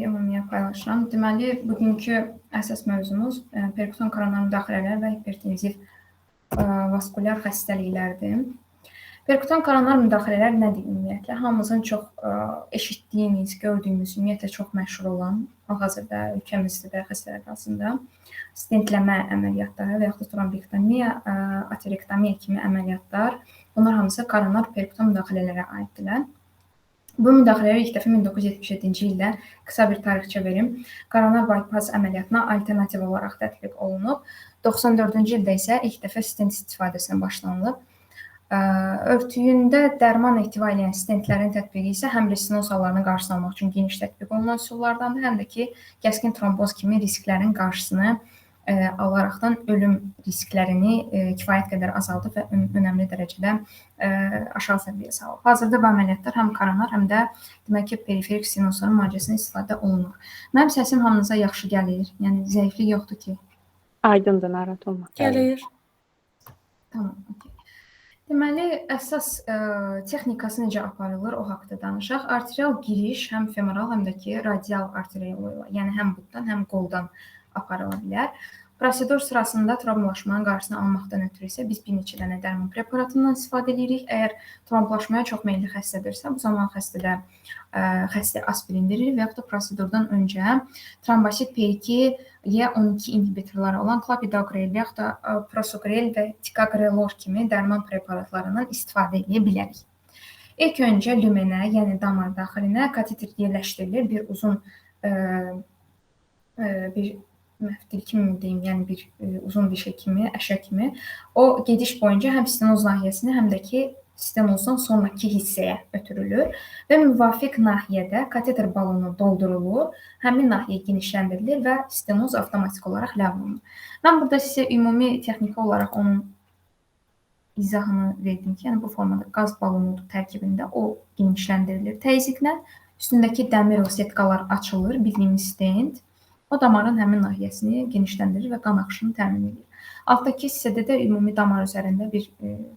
Ümumiyyətlə paylaşıram. Deməli, bugünkü əsas mövzumuz perkutan koronar müdaxilələr və hipertenziv vaskulyar xəstəliklərdir. Perkutan koronar müdaxilələr nədir ümumiyyətlə? Hamımızın çox eşitdiyimiz, gördüyümüz, ümumiyyətlə çox məşhur olan, hal-hazırda ölkəmizdə və xəstələr arasında stentləmə əməliyyatları və yaxud da trombektomiya, aterektomiya kimi əməliyyatlar, bunlar hamısı koronar perkutan müdaxilələrə aiddirlər. Bu müdaxilələr ilk dəfə 1977-ci ildə, qısa bir tarixçə verim, koronar bypass əməliyyatına alternativ olaraq tətbiq olunub. 94-cü ildə isə ilk dəfə stent istifadəsinə başlanılıb. Örtüyündə dərman ehtiva edən stentlərin tətbiqi isə həm restenoz hallarının qarşısını almaq üçün geniş tətbiq olunan üsullardandır, həm də ki, kəskin tromboz kimi risklərin qarşısını alaraqdan ölüm risklərini kifayət qədər azaldıb və önəmli dərəcədə aşağı səviyyəyə salıb. Hazırda bu əməliyyatlar həm koronar, həm də demək ki, periferik stenozların müalicəsində istifadə olunur. Mənim səsim hamınıza yaxşı gəlir, yəni zəiflik yoxdur ki. Aydındır, narahat olma. Gəlir. Tamam, okey. Deməli, əsas texnikası necə aparılır, o haqda danışaq. Arterial giriş həm femoral, həm də ki, radial arterial, yəni həm buddan, həm qoldan aparıla bilər. Prosedur sırasında tromblaşmanın qarşısını almaqdan ötürü isə biz bir neçə dənə dərman preparatından istifadə edirik. Əgər tromblaşmaya çox meylli xəstədirsə, bu zaman xəstə aspirin verilir və yaxud da prosedurdan öncə trombosit P2-Y12 inhibitorları olan klopidogrel və yaxud da prasugrel və ticagrelor kimi dərman preparatlarından istifadə edə bilərik. İlk öncə lümenə, yəni damar daxilinə kateter yerləşdirilir. Bir uzun məftil kimi deyim, yəni bir uzun bir şey kimi, əşə kimi. O gediş boyunca həm stenoz nahiyəsini, həm də ki, stenozdan sonraki hissəyə ötürülür və müvafiq nahiyədə kateter balonu doldurulur, həmin nahiyə genişləndirilir və stenoz avtomatik olaraq ləğv olunur. Mən burada sizə ümumi texniki olaraq onun izahını verdim ki, yəni bu formada qaz balonu tərkibində o genişləndirilir təzyiqlə, üstündəki dəmir rosetkalar açılır, bildiyimiz stent. O damarın həmin nahiyəsini genişləndirir və qan axışını təmin edir. Altdakı hissədə də ümumi damar üzərində bir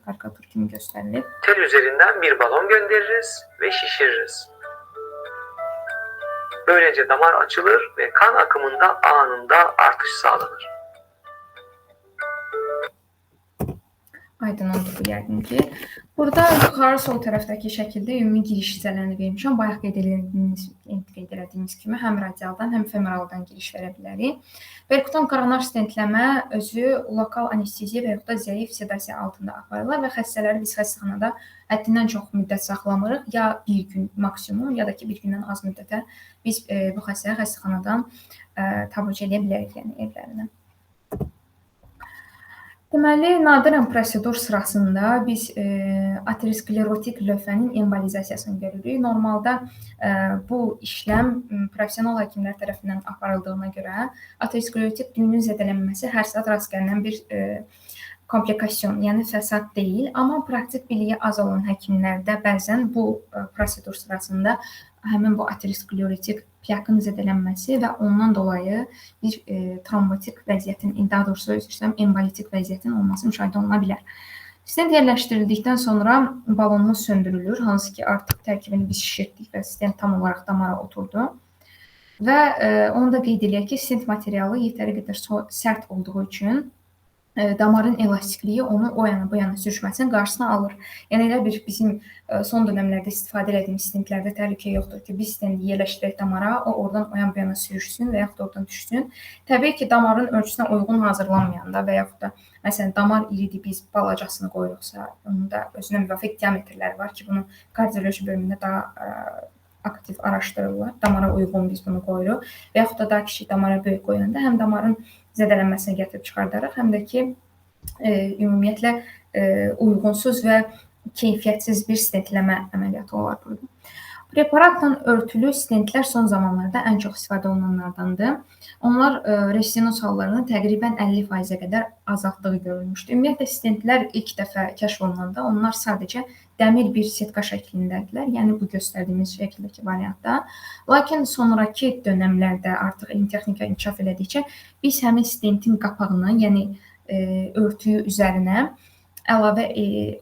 karikatur kimi göstərilir. Tel üzerinden bir balon göndeririz ve şişiririz. Böylece damar açılır ve kan akımında anında artış sağlanır. Aydın oldu bu yəqin ki. Burada yuxarı sol tərəfdəki şəkildə ümumi giriş hissələrini vermişəm. Bayaq qeyd etdiyimiz kimi həm radialdan, həm femoraldan giriş verə bilərik. Perkutan koronar stentləmə özü lokal anesteziya və yaxud da zəif sedasiya altında aparılır və xəstələri biz xəstəxanada həddindən çox müddət saxlamırıq. Ya bir gün maksimum, ya da ki, bir gündən az müddətə biz bu xəstələri xəstəxanadan taburcu edə bilərik, yəni evlərinə. Deməli, nadirən prosedur sırasında biz aterosklerotik lövhənin embolizasiyasını görürük. Normalda bu işləm professional həkimlər tərəfindən aparıldığına görə aterosklerotik düyünün zədələnməsi hər saat rast gəlinən bir komplikasyon, yəni fəsad deyil. Amma praktik biliyi az olan həkimlərdə bəzən bu prosedur sırasında həmin bu aterosklerotik plakın zədələnməsi və ondan dolayı bir trombotik vəziyyətin, daha doğrusu embolitik vəziyyətin olması müşahidə oluna bilər. Stent yerləşdirildikdən sonra balonumuz söndürülür, hansı ki artıq tərkibini biz şişirtdik və stent tam olaraq damara oturdu. Və onu da qeyd edək ki, stent materialı yetəri qədər sərt olduğu üçün damarın elastikliyi onu o yana bu yana sürüşməsinin qarşısını alır. Yəni elə bir bizim son dönəmlərdə istifadə etdiyimiz stentlərdə təhlükə yoxdur ki, biz stenti yerləşdirək damara, o oradan o yana bu yana sürüşsün və yaxud da oradan düşsün. Təbii ki, damarın ölçüsünə uyğun hazırlanmayanda və yaxud da məsələn damar iridir, biz balacasını qoyuruqsa, onun da özünə müvafiq diametrləri var ki, bunu kardioloji bölümündə daha aktiv araşdırırlar. Damara uyğun biz bunu qoyuruq və yaxud da daha kiçik damara böyük qoyanda həm damarın zədələnməsinə gətirib çıxardarıq, həm də ki, ümumiyyətlə uyğunsuz və keyfiyyətsiz bir stentləmə əməliyyatı olar burada. Preparatla örtülü stentlər son zamanlarda ən çox istifadə olunanlardandır. Onlar restenoz hallarını təqribən 50%-ə qədər azaltdığı görülmüşdür. Ümumiyyətlə, stentlər ilk dəfə kəşf olunanda onlar sadəcə dəmir bir setka şəklindədirlər, yəni bu göstərdiyimiz şəkildəki variantda. Lakin sonraki dönəmlərdə artıq texnika inkişaf elədikcə biz həmin stentin qapağını, yəni örtüyü üzərinə əlavə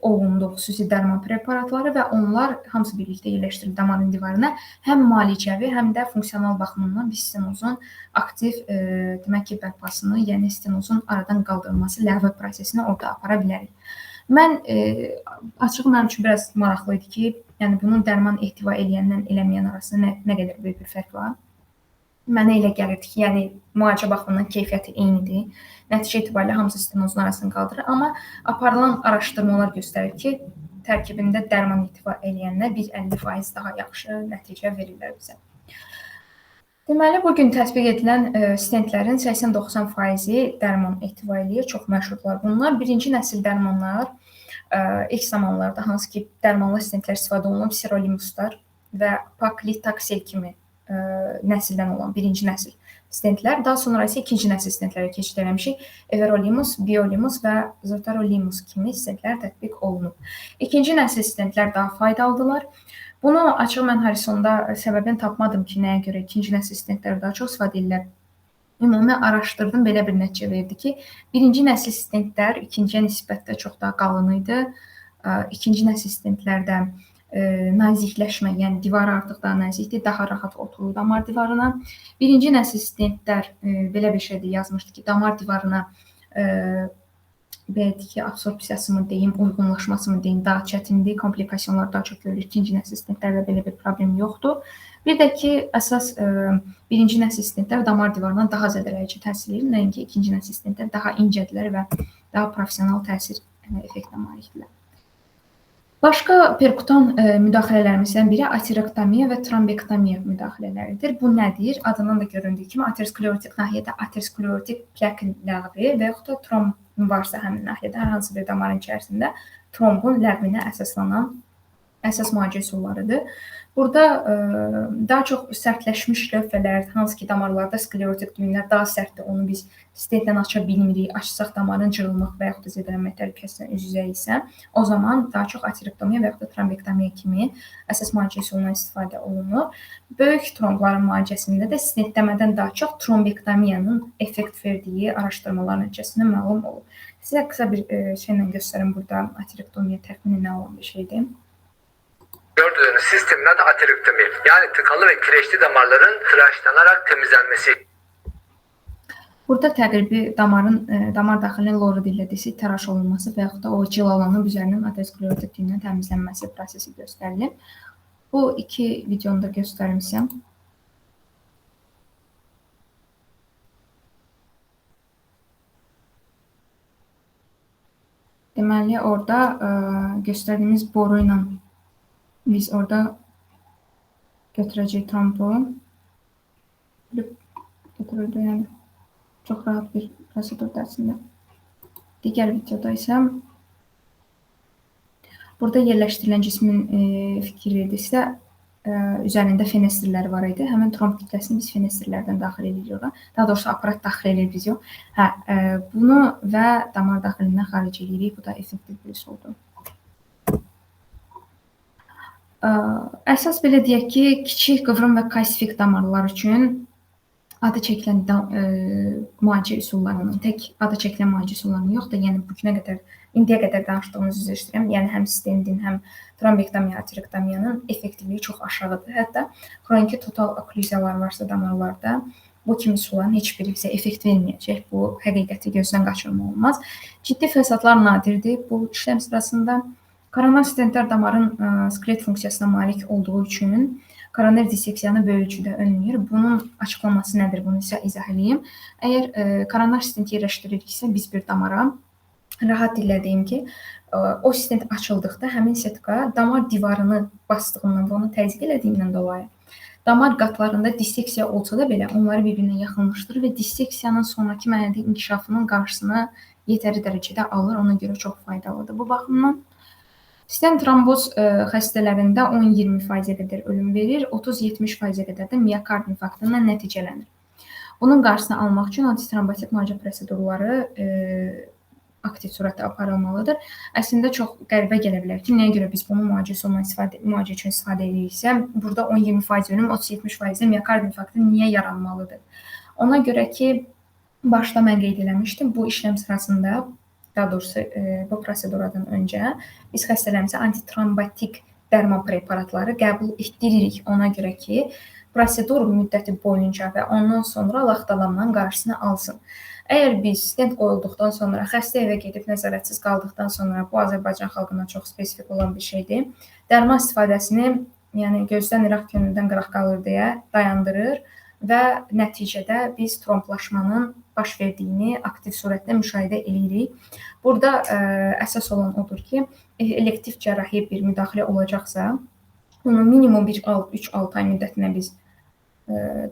olunduğu xüsusi dərman preparatları və onlar hamısı birlikdə yerləşdirilib damarın divarına həm müalicəvi, həm də funksional baxımından biz stenozun aktiv demək ki, bərpasını, yəni stenozun aradan qaldırılması, ləğv prosesini orada apara bilərik. Mən açıq mənim üçün biraz maraqlı idi ki, yəni bunun dərman ehtiva eləyəndən eləməyən arasında nə qədər böyük bir fərq var. Mənə elə gəlirdi ki, yəni müalicə baxımından keyfiyyəti eynidir. Nəticə etibarilə hamısı stenozun arasını qaldırır, amma aparılan araşdırmalar göstərir ki, tərkibində dərman ehtiva eləyənlər 50% daha yaxşı nəticə verirlər bizə. Deməli, bugün tətbiq edilən stentlərin 80-90%-i dərman ehtiva eləyir, çox məşhurlar bunlar. Birinci nəsil dərmanlar ilk zamanlarda hansı ki, dərmanlı stentlər istifadə olunub, sirolimuslar və paklitaksel kimi nəsildən olan birinci nəsil stentlər. Daha sonra isə ikinci nəsil stentlərə keçid eləmişik. Everolimus, Biolimus və Zotarolimus kimi stentlər tətbiq olunub. İkinci nəsil stentlər daha faydalıdırlar. Bunu açıq mən Harrisonda səbəbini tapmadım ki, nəyə görə ikinci nəsil stentlər daha çox istifadə edirlər. Ümumi araşdırdım, belə bir nəticə verdi ki, birinci nəsil stentlər ikinciyə nisbətdə çox daha qalın idi. İkinci nəsil stentlərdə nazikləşmə, yəni divarı artıq daha nazikdir, daha rahat oturur damar divarına. Birinci nəsil stentlər belə bir şeydir yazmışdı ki, damar divarına belə ki, absorpsiyası mı deyim, uyğunlaşması mı deyim, daha çətindir, komplikasiyalar daha çox görülür. İkinci nəsil stentlərdə belə bir problem yoxdur. Bir də ki, əsas birinci nəsil stentlər damar divarına daha zədələyici təsir edir, nəinki ikinci nəsil stentlər daha incədirlər və daha professional təsir effektinə malikdirlər. Başqa perkutan müdaxilələrimizdən biri aterektomiya və trombektomiya müdaxilələridir. Bu nədir? Adından da göründüyü kimi aterosklerotik nahiyədə aterosklerotik plakin ləğvi və yaxud da tromb varsa həmin nahiyədə hər hansı bir damarın içərisində trombun ləğvinə əsaslanan əsas müalicə üsullarıdır. Burada daha çox sərtləşmiş lövhələr, hansı ki damarlarda sklerotik düyünlər daha sərtdir, onu biz stentlə aça bilmirik. Açsaq damarın cırılmaq və yaxud da zədələnmə təhlükəsindən üz-üzəyiksə, o zaman daha çox aterektomiya və yaxud da trombektomiya kimi əsas müalicə üsulundan istifadə olunur. Böyük trombların müalicəsində də stentləmədən daha çox trombektomiyanın effekt verdiyi araşdırmalar nəticəsində məlum olur. Sizə qısa bir şeylə göstərim burada aterektomiya təxmini nə olan bir şeydir. Gördüğünüz sistemin adı aterektomi. Yani tıkalı ve kireçli damarların tıraşlanarak temizlenmesi. Burada təqribi damar daxilinin lori dillə desək, təraş olunması və yaxud da o cilalanıb üzərinin aterosklerotik düyündən təmizlənməsi prosesi göstərilir. Bu iki videonu da göstərmişəm. Deməli, orada göstərdiyimiz boru ilə biz orada götürəcəyik trombu. Götürüldü, yəni çox rahat bir prosedurdur əslində. Digər videoda isə burada yerləşdirilən cismin fikirlidirsə, üzərində fenestrlər var idi. Həmin tromb kütləsini biz fenestrlərdən daxil edirik ora. Daha doğrusu aparat daxil edir biz yox. Bunu və damar daxilindən xaric edirik. Bu da effektiv bir üsuldur. Əsas belə deyək ki, kiçik qıvrım və kalsifik damarlar üçün adı çəkilən müalicə üsullarının, tək adı çəkilən müalicə üsullarının yox da, yəni bugünə qədər, indiyə qədər danışdığımız üzr istəyirəm, yəni həm stentin, həm trombektomiya, aterektomiyanın effektivliyi çox aşağıdır. Hətta xroniki total oklüziyalar varsa damarlarda, bu kimi üsulların heç biri bizə effekt verməyəcək. Bu həqiqəti gözdən qaçırmaq olmaz. Ciddi fəsadlar nadirdir bu işləm sırasında. Koronar stentlər damarın sklet funksiyasına malik olduğu üçün koroner disseksiyanı böyücüdə önləyir. Bunun açıqlaması nədir? Bunu isə izah edeyim. Əgər koronar stent yerləşdiririksə, biz bir damara rahat dillə deyim ki, o stent açıldıqda həmin setka damar divarını basdığından və onu təzyiq elədiyindən dolayı damar qatlarında disseksiya olsa da belə onları bir-birinə yaxınlaşdırır və disseksiyanın sonraki mənada inkişafının qarşısını yetəri dərəcədə alır. Ona görə çox faydalıdır bu baxımdan. Stent tromboz xəstələrində 10-20%-ə qədər ölüm verir, 30-70%-ə qədər də miokard infarktından nəticələnir. Bunun qarşısını almaq üçün antitrombotik müalicə prosedurları aktiv surətdə aparılmalıdır. Əslində çox qəribə gələ bilər ki, nəyə görə biz bunu müalicə üçün istifadə ediriksə, burada 10-20% ölüm, 30-70% miokard infarktı niyə yaranmalıdır? Ona görə ki, başda mən qeyd eləmişdim, bu işləm sırasında daha doğrusu bu proseduradan öncə biz xəstələrimizə antitrombotik dərman preparatları qəbul etdiririk. Ona görə ki, prosedur müddəti boyunca və ondan sonra laxtalanmanın qarşısını alsın. Əgər biz stent qoyulduqdan sonra xəstə evə gedib nəzarətsiz qaldıqdan sonra bu Azərbaycan xalqına çox spesifik olan bir şeydir. Dərman istifadəsini, yəni gözdən iraq könüldən qıraq qalır deyə dayandırır və nəticədə biz tromblaşmanın baş verdiyini aktiv surətdə müşahidə edirik. Burada əsas olan odur ki, elektiv cərrahi bir müdaxilə olacaqsa, onu minimum 3-6 ay müddətinə biz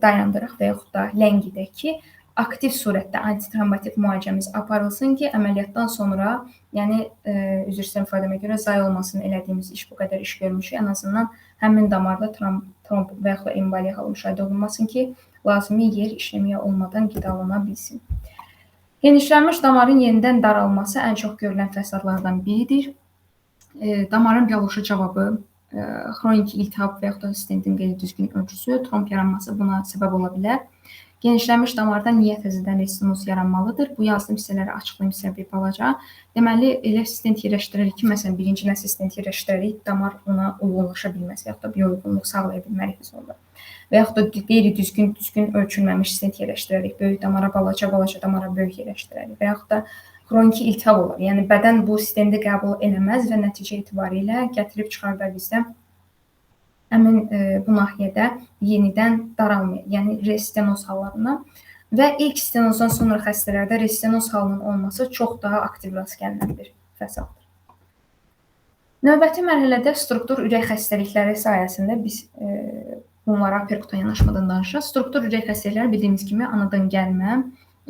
dayandıraq və yaxud da ləngidək ki, aktiv surətdə antitrombotik müalicəmiz aparılsın ki, əməliyyatdan sonra, yəni üzr istəyirəm ifadəmə görə zay olmasın, elədiyimiz iş bu qədər iş görmüşük. Ən azından həmin damarda tromb və yaxud da emboliya halı müşahidə olunmasın ki, lazımi yer işləməyə olmadan qidalana bilsin. Genişlənmiş damarın yenidən daralması ən çox görülən fəsadlardan biridir. Damarın bioloji cavabı, xronik iltihab və yaxud da stentin qeyri-düzgün ölçüsü, tromb yaranması buna səbəb ola bilər. Genişlənmiş damarda niyə təzədən restenoz yaranmalıdır? Bu yazdığım hissələri açıqlayım sizə bir balaca. Deməli, elə stent yerləşdiririk ki, məsələn, birinci nəsil stent yerləşdiririk, damar ona uyğunlaşa bilməz, yaxud da bir uyğunluq sağlaya bilmərik biz onda. Və yaxud da qeyri-düzgün ölçülməmiş stent yerləşdiririk, böyük damara balaca damara böyük yerləşdiririk və yaxud da xroniki iltihab olur. Yəni, bədən bu stenti qəbul eləməz və nəticə etibarilə gətirib çıxardar bizdə həmin bu nahiyədə yenidən daralmaya, yəni restenoz hallarına və ilk stenozdan sonra xəstələrdə restenoz halının olması çox daha aktiv rast gəlinən bir fəsaddır. Növbəti mərhələdə struktur ürək xəstəlikləri sayəsində biz bunlara perkutan yanaşmadan danışırıq. Struktur ürək xəstəlikləri bildiyimiz kimi anadan gəlmə,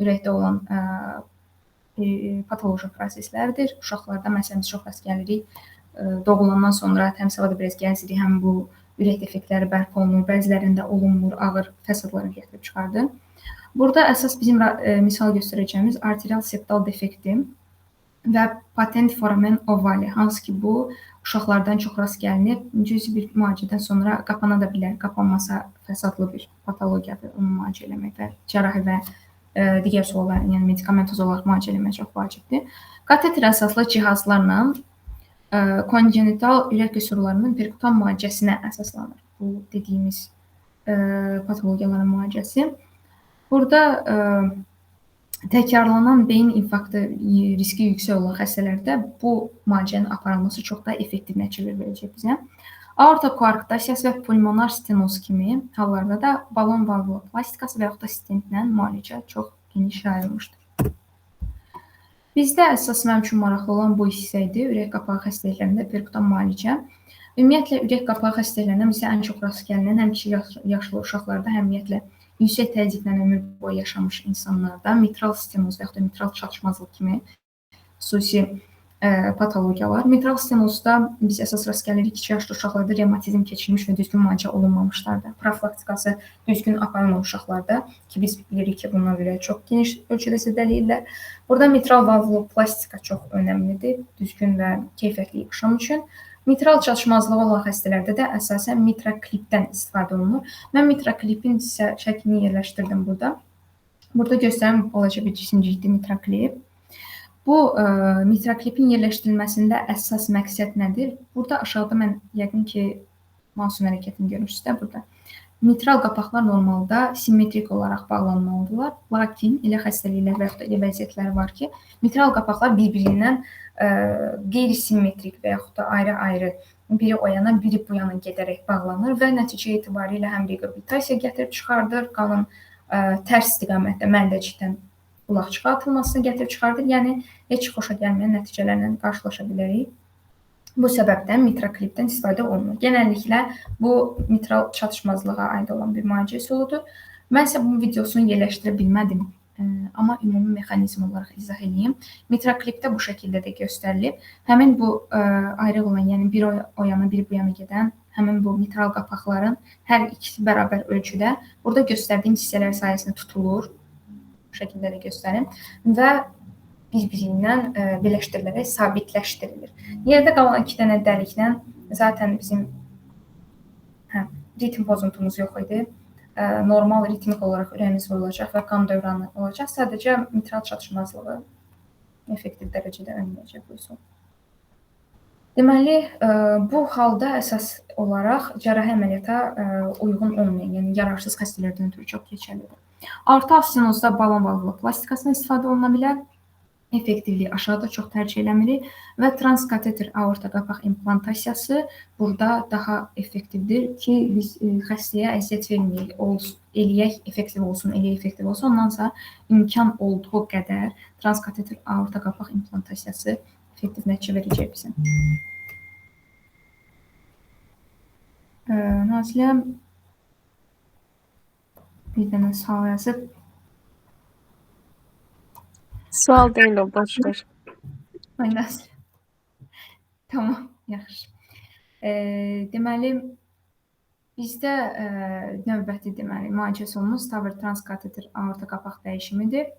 ürəkdə olan patoloji proseslərdir. Uşaqlarda məsələn biz çox rast gəlirik. Doğulandan sonra təmsilada biraz gəzirik, həm bu ürək defektləri bərpa olunur, bəzilərində olunmur, ağır fəsadları gətirib çıxardır. Burada əsas bizim misal göstərəcəyimiz arterial septal defekti və patent foramen ovale, hansı ki bu uşaqlardan çox rast gəlinir. Cüzi bir müalicədən sonra qapana da bilər, qapanmasa fəsadlı bir patologiyadır, onu müalicə eləmək və cərrahi və digər suallar, yəni medikamentoz olaraq müalicə eləmək çox vacibdir. Kateter əsaslı cihazlarla kongenital ürək qüsurlarının perkutan müalicəsinə əsaslanır bu dediyimiz patologiyaların müalicəsi. Burada təkrarlanan beyin infarktı riski yüksək olan xəstələrdə bu müalicənin aparılması çox daha effektiv nəticələr verəcək bizə. Aorta koarktasiyası və pulmonar stenoz kimi hallarda da balon valvuloplastikası və yaxud da stentlə müalicə çox geniş yayılmışdır. Bizdə əsas mənim üçün maraqlı olan bu hissə idi, ürək qapağı xəstəliklərində perkutan müalicə. Ümumiyyətlə, ürək qapağı xəstəliklərindən bizə ən çox rast gəlinən həm yaşlı uşaqlarda, həm ümumiyyətlə yüksək təzyiqlə ömür boyu yaşamış insanlarda mitral stenoz və yaxud da mitral çatışmazlıq kimi xüsusi patologiyalar. Mitral stenozda biz əsas rast gəlirik ki, yaşlı uşaqlarda revmatizm keçirmiş və düzgün müalicə olunmamışlarda, profilaktikası düzgün aparılmamış uşaqlarda ki, biz bilirik ki, bundan belə çox geniş ölçüdə zədələyirlər. Burada mitral valvuloplastika çox önəmlidir, düzgün və keyfiyyətli yaşam üçün. Mitral çatışmazlığı olan xəstələrdə də əsasən mitraklipdən istifadə olunur. Mən mitraklipin şəklini yerləşdirdim burada. Burada göstərim balaca bir cisimcikli mitraklip. Bu mitraklipin yerləşdirilməsində əsas məqsəd nədir? Burada aşağıda mən yəqin ki, masum hərəkətini görmüşsünüz də burada. Mitral qapaqlar normalda simmetrik olaraq bağlanmalıdırlar. Lakin elə xəstəliklər və yaxud da elə vəziyyətlər var ki, mitral qapaqlar bir-birindən qeyri-simmetrik və yaxud da ayrı-ayrı biri o yana, biri bu yana gedərək bağlanır və nəticə etibarilə həm regurgitasiya gətirib çıxardır, qanın tərs istiqamətdə məndəcikdən bulaq çıxartılmasını gətirib çıxardır. Yəni, heç xoşa gəlməyən nəticələrlə qarşılaşa bilərik. Bu səbəbdən mitraklipdən istifadə olunur. Genəlliklə bu mitral çatışmazlığa aid olan bir müalicə üsuludur. Mən isə bunun videosunu yerləşdirə bilmədim, amma ümumi mexanizm olaraq izah edeyim. Mitraklipdə bu şəkildə də göstərilib. Həmin bu ayrıq olan, yəni bir o yana, bir bu yana gedən həmin bu mitral qapaqların hər ikisi bərabər ölçüdə burada göstərdiyim hissələr sayəsində tutulur. Bu şəkildə də göstərim və bir-birindən birləşdirilərək sabitləşdirilir. Yerdə qalan 2 dənə dəliklə zaten bizim ritm pozuntumuz yox idi. Normal ritmik olaraq ürəyimiz vurulacaq və qan dövranı olacaq. Sadəcə mitral çatışmazlığı effektiv dərəcədə önləyəcək bu üsul. Deməli, bu halda əsas olaraq cərrahi əməliyyata uyğun olmayan, yəni yararsız xəstələrdən ötürü çox keçərlidir. Aorta astenozda balon valvula plastikasından istifadə oluna bilər. Effektivliyi aşağıda çox tərcih eləmirik və transkateter aorta qapaq implantasiyası burada daha effektivdir ki, biz xəstəyə əziyyət verməyək, eləyək effektiv olsun, ondansa imkan olduğu qədər transkateter aorta qapaq implantasiyası effektiv nəticə verəcək bizə. Nazilə bir dənə sual yazıb. Sual deyil o, boş ver. Ay Nazilə. Tamam, yaxşı. Deməli, bizdə növbəti müalicəsi TAVR transkateter aorta qapaq dəyişimidir.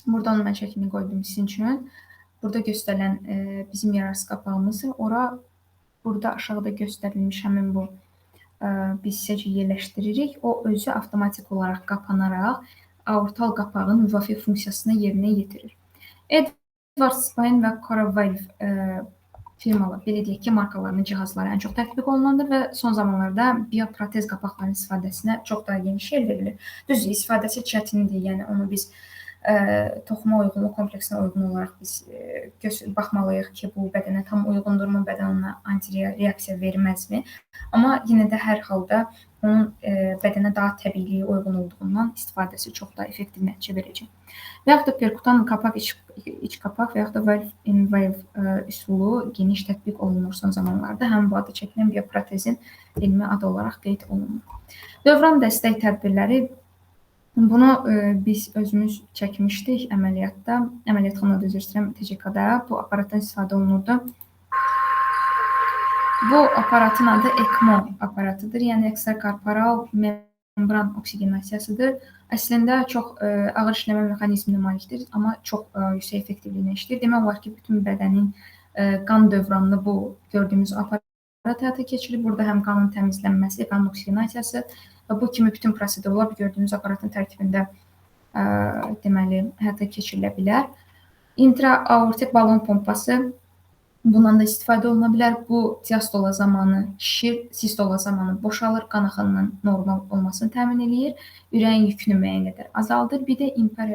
Burada onu mən şəklini qoydum sizin üçün. Burada göstərilən bizim yararsız qapağımızdır. Burada aşağıda göstərilmiş həmin bu biz hissəcə yerləşdiririk. O özü avtomatik olaraq qapanaraq aortal qapağın müvafiq funksiyasını yerinə yetirir. Edwards Spine və Coravalve firmalar, belə deyək ki, markalarının cihazları ən çox tətbiq olunandır və son zamanlarda bioprotez qapaqlarının istifadəsinə çox daha geniş yer verilir. Düzdür, istifadəsi çətindir, yəni onu biz toxuma uyğunluq kompleksinə uyğun olaraq biz baxmalıyıq ki, bu bədənə tam uyğundurmu, bədən ona antireaksiya verməzmi? Amma yenə də hər halda onun bədənə daha təbiiliyi uyğun olduğundan istifadəsi çox daha effektiv nəticə verəcək. Və yaxud da perkutan qapaq, iç qapaq və yaxud da valve-in-valve üsulu geniş tətbiq olunur son zamanlarda. Həm bu adı çəkilən bioprotezin elmi adı olaraq qeyd olunur. Dövran dəstək tədbirləri, bunu biz özümüz çəkmişdik əməliyyatda, əməliyyatxanada üzr istəyirəm, TCK-da bu aparatdan istifadə olunurdu. Bu aparatın adı ECMO aparatıdır, yəni ekstrakorporal membran oksigenasiyasıdır. Əslində çox ağır işləmə mexanizminə malikdir, amma çox yüksək effektivliyinə işləyir. Demək olar ki, bütün bədənin qan dövranını bu gördüyümüz aparat həyata keçirir. Burada həm qanın təmizlənməsi, qanın oksigenasiyası və bu kimi bütün prosedurlar gördüyünüz aparatın tərkibində deməli həyata keçirilə bilər. İntraaortik balon pompası, bundan da istifadə oluna bilər. Bu diastola zamanı şişir, sistola zamanı boşalır, qan axınının normal olmasını təmin eləyir, ürəyin yükünü müəyyən qədər azaldır. Bir də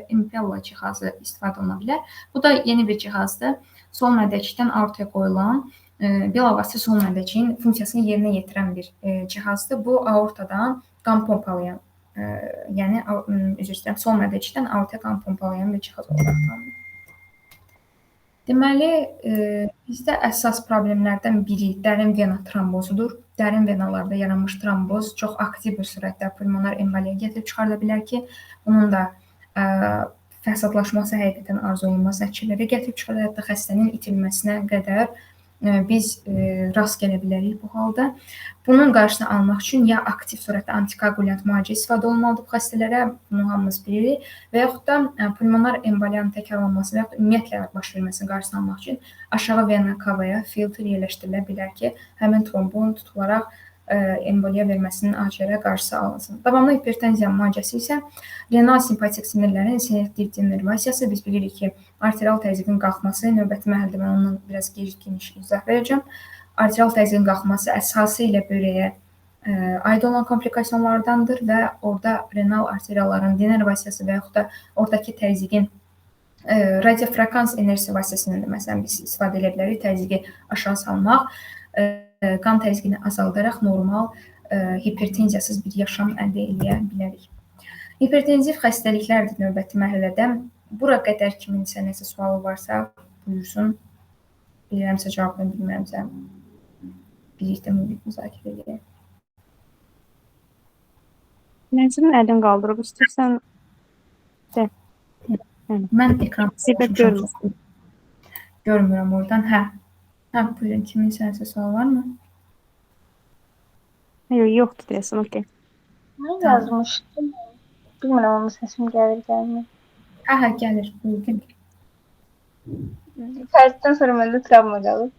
impella cihazı istifadə oluna bilər. Bu da yeni bir cihazdır. Sol mədəcikdən aortaya qoyulan, bilavasitə sol mədəciyin funksiyasını yerinə yetirən bir cihazdır. Bu aortadan qan pompalayan, yəni üzr istəyirəm, sol mədəcikdən aortaya qan pompalayan bir cihaz olaraq tanınır. Deməli, bizdə əsas problemlərdən biri dərin vena trombozudur. Dərin venalarda yaranmış tromboz çox aktiv bir sürətdə pulmonar emboliya gətirib çıxarda bilər ki, bunun da fəsadlaşması həqiqətən arzu olunmaz nəticələrə gətirib çıxarır, hətta xəstənin itirilməsinə qədər biz rast gələ bilərik bu halda. Bunun qarşısını almaq üçün ya aktiv surətdə antikoagulyant müalicə istifadə olunmalıdır bu xəstələrə, bunu hamımız bilirik, və yaxud da pulmonar emboliyanın təkrarlanması və yaxud da ümumiyyətlə baş verməsinin qarşısını almaq üçün aşağı vena cavaya filtr yerləşdirilə bilər ki, həmin trombon tutularaq emboliya verməsinin acərə qarşısı alınsın. Davamlı hipertenziya müalicəsi isə renal simpatik sinirlərin selektiv denervasiyası. Biz bilirik ki, arterial təzyiqin qalxması, növbəti mərhələdə mən ondan biraz geniş izah verəcəm. Arterial təzyiqin qalxması əsası ilə böreyə aid olan komplikasiyalardandır və orada renal arteriyaların denervasiyası və yaxud da oradakı təzyiqin radiofrekans enerjisi vasitəsində məsələn biz istifadə edə bilərik, təzyiqi aşağı salmaq, qan təzyiqini azaldaraq normal hipertenziyasız bir yaşam əldə edə bilərik. Hipertenziv xəstəliklərdir növbəti mərhələdə. Bura qədər kiminsə nəsə sualı varsa, buyursun. Bilirəmsə cavabını, bilmirəmsə birlikdə müzakirə edək. Nəzmin əlini qaldırıb istəyirsən de. Mən ekranı görmürəm oradan. Hə, buyurun, kiminsə nəsə sual varmı? Yoxdur deyəsən, okey. Mən yazmışdım. Bilmirəm, onun səsim gəlir, gəlmir. Hə, gəlir, buyurun. Fərzdən sonra məndə travma qalıb.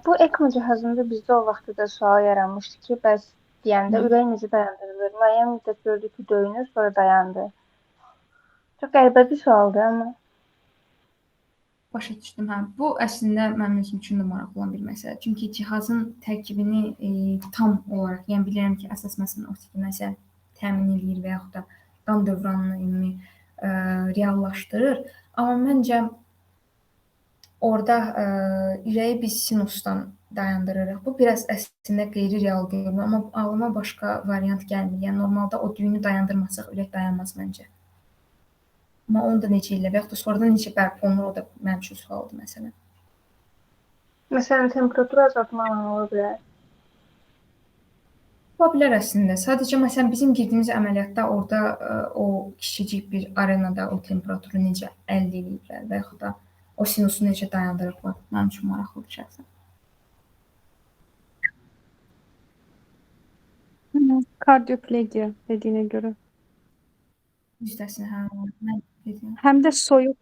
Bu ECMO cihazında bizdə o vaxtda da sual yaranmışdı ki, bəs deyəndə ürək necə dayandırılır? Müəyyən müddət gördük ki, döyünür, sonra dayandı. Çox qəribə bir sualdır, amma. Başa düşdüm, hə. Bu əslində mənim özüm üçün də maraqlı olan bir məsələdir. Çünki cihazın tərkibini tam olaraq, yəni bilirəm ki, əsas məsələn oksigenasiya təmin eləyir və yaxud da qan dövranını ümumi reallaşdırır. Amma məncə orada ürəyi biz sinusdan dayandırırıq. Bu biraz əslində qeyri-real görünür, amma ağlıma başqa variant gəlmir. Yəni normalda o düyünü dayandırmasaq ürək dayanmaz məncə. Amma onu da necə elə və yaxud da sonradan necə bərpa olunur, o da mənim üçün sualdır məsələn. Məsələn, temperatur azaltmaq ola bilər. Ola bilər əslində. Sadəcə məsələn bizim girdiyimiz əməliyyatda orada o kiçicik bir arenada o temperaturu necə əldə ediblər və yaxud da o sinusu necə dayandırıblar. Mənim üçün maraqlıdır şəxsən. Kardioplegiya dediyinə görə. Yüzdəsini, hə, mən dedim. Həm də soyuq.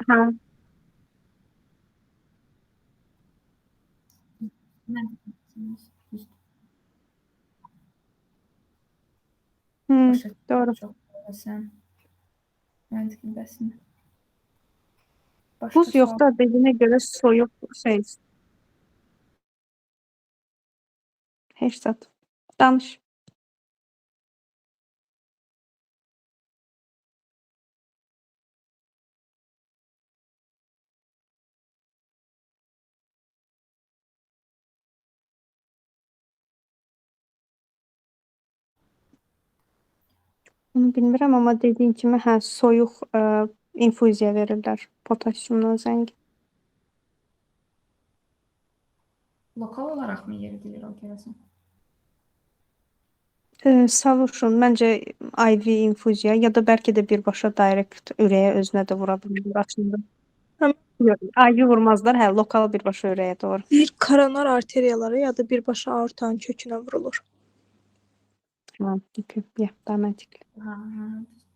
Hə. Mən Doğru. Çox sən məntiqindəsin. Buz yox da dediyinə görə soyuq şey. Heç zat. Danış. Onu bilmirəm, amma dediyin kimi hə, soyuq infuziya verirlər potasyumla zəng. Lokal olaraqmı yeridilir o görəsən? Savuşun, məncə IV infuziya ya da bəlkə də birbaşa direkt ürəyə özünə də vura bilirlər aslında. Yox, IV vurmazlar, hə, lokal birbaşa ürəyə doğru. Bir koronar arteriyaları ya da birbaşa aortanın kökünə vurulur. Mantıklı, daha məntiqli. Hə,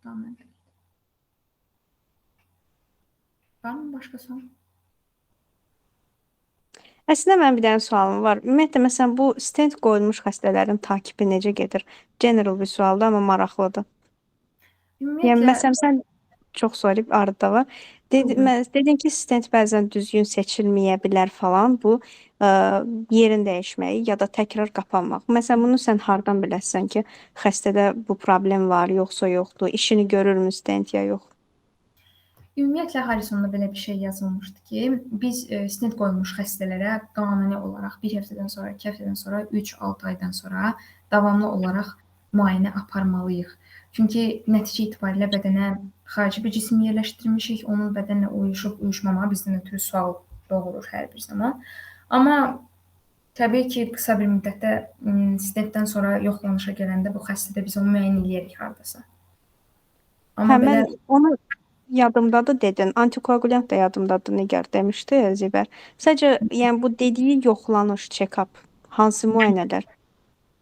daha məntiqli. Varmı başqa sual? Əslində mənim bir dənə sualım var. Ümumiyyətlə, məsələn, bu stent qoyulmuş xəstələrin takibi necə gedir? General bir sualdır, amma maraqlıdır. Yəni, məsələn, sən çox sorry, arada var. Dedin ki, stent bəzən düzgün seçilməyə bilər falan. Bu, yerin dəyişməyi ya da təkrar qapanmaq. Məsələn, bunu sən hardan biləsən ki, xəstədə bu problem var, yoxsa yoxdur? İşini görürmü stent ya yox? Ümumiyyətlə, Harrisonda belə bir şey yazılmışdı ki, biz stent qoyulmuş xəstələrə qanuni olaraq 1 həftədən sonra, 2 həftədən sonra, 3-6 aydan sonra davamlı olaraq müayinə aparmalıyıq. Çünki nəticə itibarilə bədənə xarici bir cisim yerləşdirmişik, onun bədənlə uyuşub uyuşmamağı bizdən ötürü sual doğurur hər bir zaman. Amma təbii ki, qısa bir müddətdə stentdən sonra yoxlanışa gələndə bu xəstədə biz onu müəyyən edirik hardasa. Amma mən onu yadımdadır dedin. Antikoagulyant da yadımdadır, Nigar demişdi Zibər. Sadəcə, yəni bu dediyi yoxlanış, check-up, hansı müayinələr?